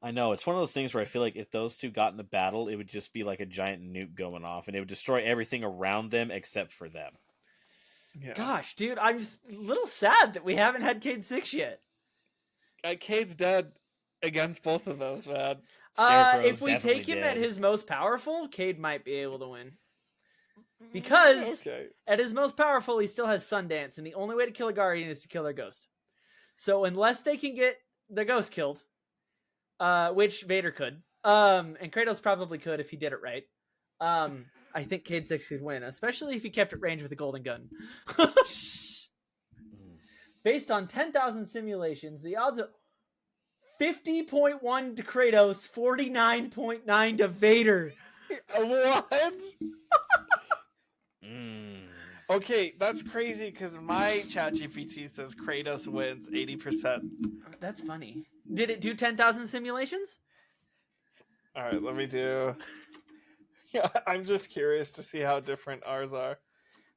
I know. It's one of those things where I feel like if those two got in a battle, it would just be like a giant nuke going off, and it would destroy everything around them except for them. Yeah. Gosh, dude, I'm just a little sad that we haven't had Cade 6 yet. Cade's dead against both of those, man. Scarecrow's If we definitely take him dead. at his most powerful, Cade might be able to win. Because Okay. at his most powerful, he still has Sundance, and the only way to kill a Guardian is to kill their ghost. So unless they can get the ghost killed, which Vader could, and Kratos probably could if he did it right, I think Cade 6 could win, especially if he kept at range with a golden gun. Based on 10,000 simulations, the odds of 50.1 to Kratos, 49.9 to Vader. What? Okay, that's crazy because my ChatGPT says Kratos wins 80%. That's funny. Did it do 10,000 simulations? All right, let me do. Yeah, I'm just curious to see how different ours are.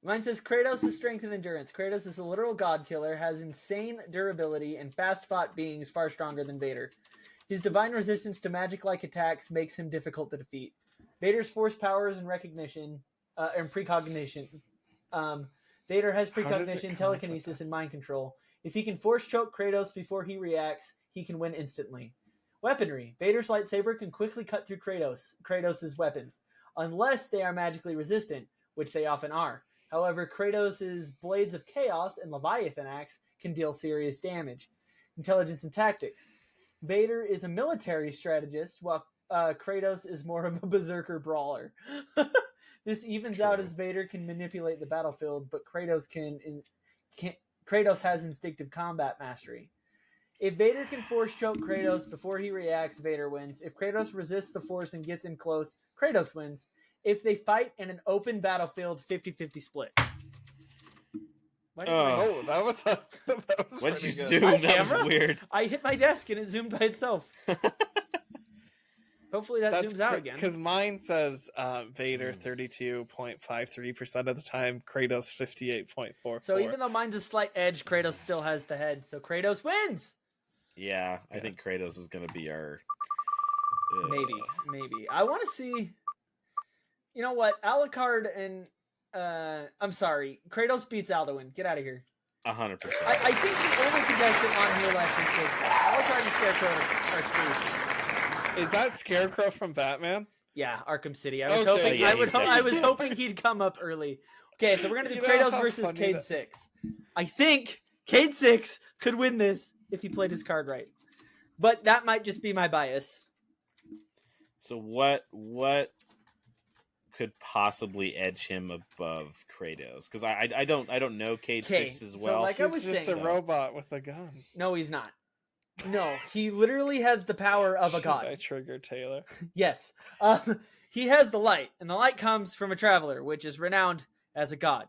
Mine says Kratos' strength and endurance. Kratos is a literal god killer, has insane durability, and fast-fought beings far stronger than Vader. His divine resistance to magic-like attacks makes him difficult to defeat. Vader's force powers and recognition, and precognition. Vader has precognition, telekinesis, and mind control. If he can force choke Kratos before he reacts, he can win instantly. Weaponry. Vader's lightsaber can quickly cut through Kratos' weapons, unless they are magically resistant, which they often are. However, Kratos' Blades of Chaos and Leviathan Axe can deal serious damage. Intelligence and tactics. Vader is a military strategist, while Kratos is more of a berserker brawler. This evens out as Vader can manipulate the battlefield, but Kratos Kratos has instinctive combat mastery. If Vader can force choke Kratos before he reacts, Vader wins. If Kratos resists the force and gets in close, Kratos wins. If they fight in an open battlefield, 50-50 split. Oh, that was When'd you pretty good. zoom? My That was camera? weird. I hit my desk and it zoomed by itself. Hopefully that zooms out again. Because mine says Vader 32.53% of the time, Kratos 58.44%. So even though mine's a slight edge, Kratos still has the head. So Kratos wins. Yeah, I think Kratos is going to be our... Maybe. I want to see... You know what? Alucard and... I'm sorry. Kratos beats Alduin. Get out of here. 100%. I think the only contestant on here left is Kid Six. Alucard and Scarecrow are screwed. Is that Scarecrow from Batman? Yeah, Arkham City. I was Okay. hoping I was hoping he'd come up early. Okay, so we're gonna do Kratos versus Cade 6. I think Cade 6 could win this if he played his card right, but that might just be my bias. So what could possibly edge him above Kratos? Because I don't know Cade 6 as well. So like I was He's just saying, a robot with a gun. no, he's not. No, he literally has the power of a god. I triggered Taylor. Yes. He has the light, and the light comes from a traveler, which is renowned as a god.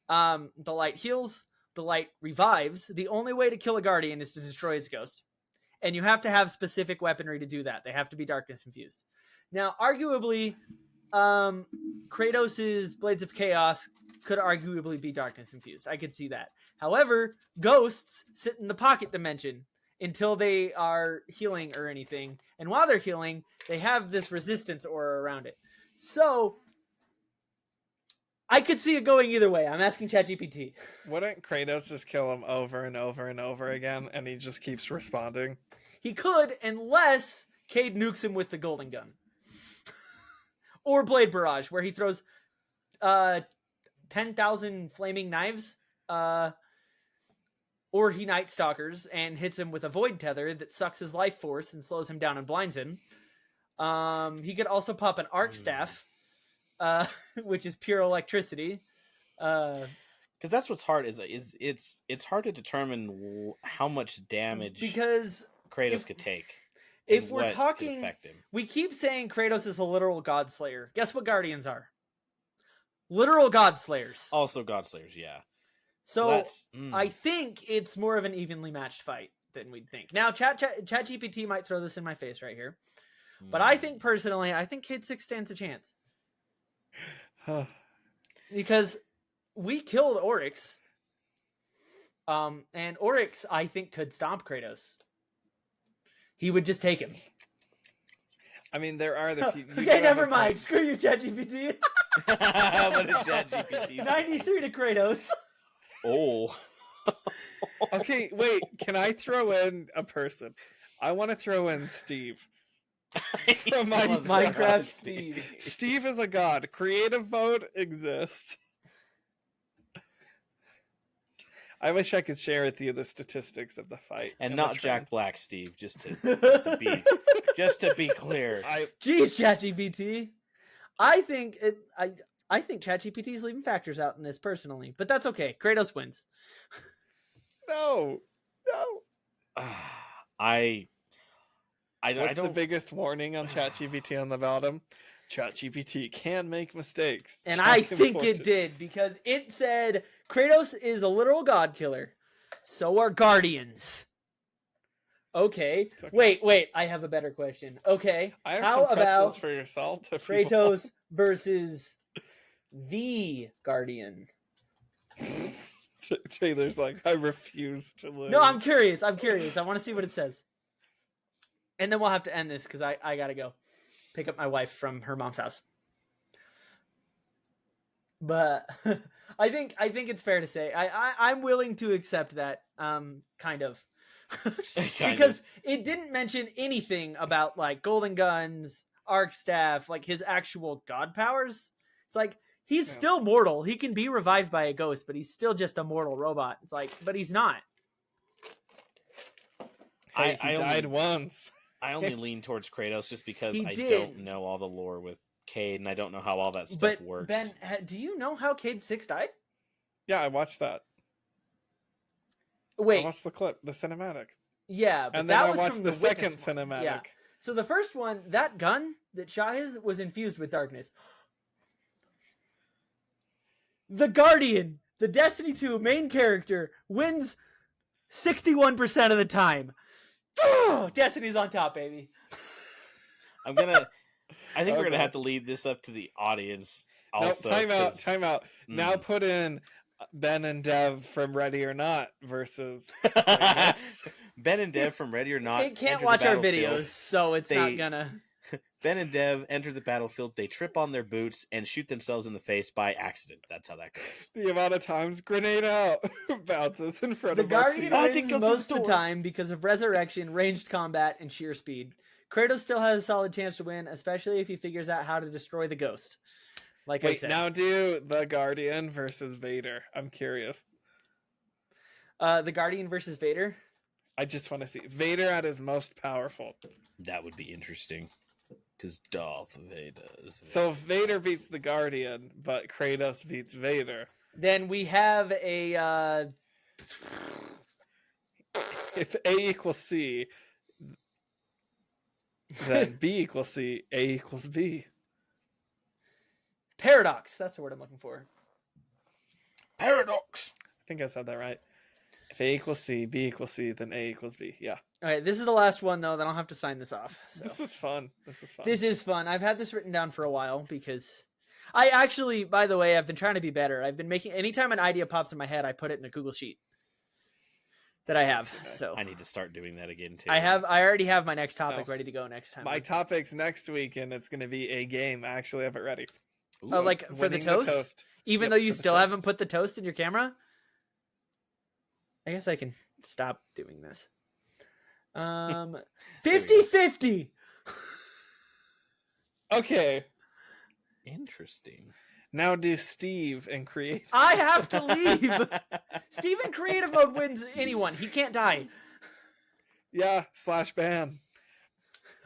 The light heals, the light revives, the only way to kill a Guardian is to destroy its ghost. And you have to have specific weaponry to do that. They have to be darkness infused. Now, arguably, Kratos' Blades of Chaos could arguably be darkness infused. I could see that. However, ghosts sit in the pocket dimension until they are healing or anything. And while they're healing, they have this resistance aura around it. So, I could see it going either way. I'm asking ChatGPT. Wouldn't Kratos just kill him over and over and over again, and he just keeps responding? He could, unless Cade nukes him with the golden gun. Or Blade Barrage, where he throws 10,000 flaming knives. Or he Night Stalkers and hits him with a void tether that sucks his life force and slows him down and blinds him. He could also pop an arc staff, which is pure electricity. Because that's what's hard is it's hard to determine how much damage because Kratos could take. If we're talking, we keep saying Kratos is a literal god slayer. Guess what Guardians are? Literal god slayers. Also god slayers, yeah. So I think it's more of an evenly matched fight than we'd think. Now, ChatGPT might throw this in my face right here, but I think personally, I think Kid 6 stands a chance because we killed Oryx, and Oryx I think could stomp Kratos. He would just take him. I mean, there are the few. Okay, never mind. Screw you, ChatGPT. What is ChatGPT? 93 to Kratos. Oh. Okay, wait. Can I throw in a person? I want to throw in Steve. From Minecraft Steve. Steve is a god. Creative mode exists. I wish I could share with you the statistics of the fight. And not Jack Black, Steve, just to be clear. Jeez, ChatGPT. I think ChatGPT is leaving factors out in this personally, but that's okay. Kratos wins. No. I What's don't. the biggest warning on ChatGPT on the bottom? ChatGPT can make mistakes. And I think it did, because it said Kratos is a literal god killer. So are Guardians. Okay. Wait. I have a better question. Okay. I have how some pretzels about for yourself? Kratos versus the Guardian? Taylor's like, I refuse to lose. No, I'm curious. I want to see what it says. And then we'll have to end this because I gotta go pick up my wife from her mom's house. But I think it's fair to say I'm willing to accept that kind of because it didn't mention anything about like golden guns, arc staff, like his actual god powers. It's like he's still mortal. He can be revived by a ghost, but he's still just a mortal robot. It's like, but he's not. Hey, he died once. I only lean towards Kratos just because don't know all the lore with Cade, and I don't know how all that stuff works. Ben, do you know how Cade 6 died? Yeah, I watched that. Wait. I watched the clip, the cinematic. Yeah, but and then that I was watched from the second cinematic. Yeah. So the first one, that gun that shot his was infused with darkness. The Guardian, the Destiny 2 main character, wins 61% of the time. Oh, Destiny's on top, baby. I think we're gonna have to lead this up to the audience. Also, no, time out. Now put in Ben and Dev from Ready or Not versus Ben and Dev from Ready or Not. They can't watch our videos, so it's not gonna. Ben and Dev enter the battlefield. They trip on their boots and shoot themselves in the face by accident. That's how that goes. The amount of times grenade out bounces in front of the Guardian wins most of the time because of resurrection, ranged combat, and sheer speed. Kratos still has a solid chance to win, especially if he figures out how to destroy the ghost. I said. Now do the Guardian versus Vader. I'm curious. The Guardian versus Vader? I just want to see Vader at his most powerful. That would be interesting. Because Darth Vader is Vader. So Vader beats the Guardian, but Kratos beats Vader. Then we have a... If A equals C, then B equals C, A equals B. Paradox. That's the word I'm looking for. Paradox. think I said that right. If A equals C, B equals C, then A equals B. Yeah. All right, this is the last one though. Then I'll have to sign this off. So. This is fun. This is fun. I've had this written down for a while because I actually, by the way, I've been trying to be better. I've been making anytime an idea pops in my head, I put it in a Google sheet that I have. So I need to start doing that again too. I already have my next topic ready to go next time. My topic's next week, and it's going to be a game. I actually have it ready. Oh, like for the toast? Even though you still haven't put the toast in your camera? I guess I can stop doing this. 50-50. Okay. Interesting. Now do Steve and create. I have to leave. Steve in creative mode wins anyone. He can't die. Yeah, /ban.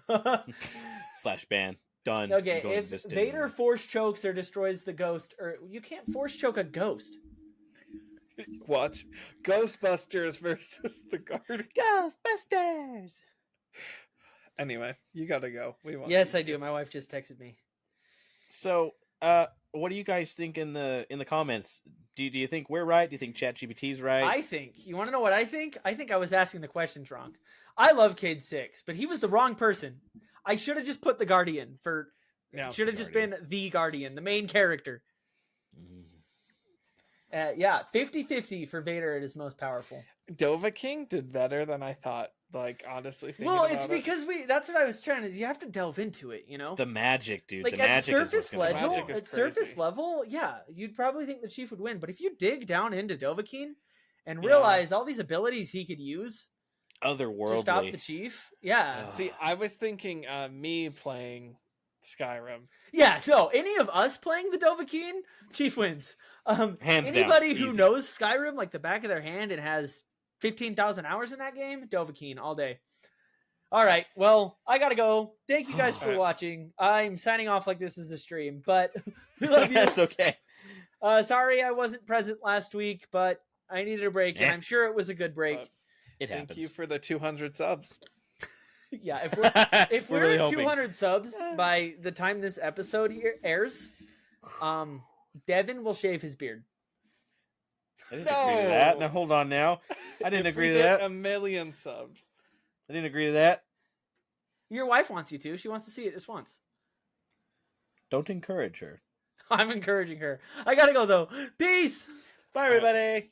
/ban. Done. Okay, if Vader force chokes or destroys the ghost, or you can't force choke a ghost. Watch Ghostbusters versus the Guardian. Ghostbusters. Anyway, you gotta go. Yes, I do. My wife just texted me. So, what do you guys think in the comments? Do you think we're right? Do you think ChatGPT's right? I think. You want to know what I think? I think I was asking the questions wrong. I love Cade 6, but he was the wrong person. I should have just put the Guardian for. Yeah, should have just been the Guardian, the main character. Yeah, 50-50 for Vader at his most powerful. Dovakin did better than I thought. Like, honestly. Well, it's because that's what I was trying to. You have to delve into it, you know. The magic, dude. Like the magic surface level, at surface level, yeah, you'd probably think the Chief would win. But if you dig down into Dovakin and realize all these abilities he could use, otherworldly, to stop the Chief, yeah. See, I was thinking me playing Skyrim. Yeah, no, any of us playing the Dovakin, Chief wins. Hands anybody down, who knows Skyrim like the back of their hand and has 15,000 hours in that game, Dovakin all day. All right, well, I gotta go. Thank you guys for watching. I'm signing off like this is the stream, but we love you. That's okay. Sorry I wasn't present last week, but I needed a break, and I'm sure it was a good break. Thank you for the 200 subs. Yeah, if we're really at hoping. 200 subs by the time this episode airs, Devin will shave his beard. I didn't agree to that. Now hold on. Now I didn't agree to that. 1 million subs. I didn't agree to that. Your wife wants you to. She wants to see it just once. Don't encourage her. I'm encouraging her. I gotta go though. Peace. Bye, everybody.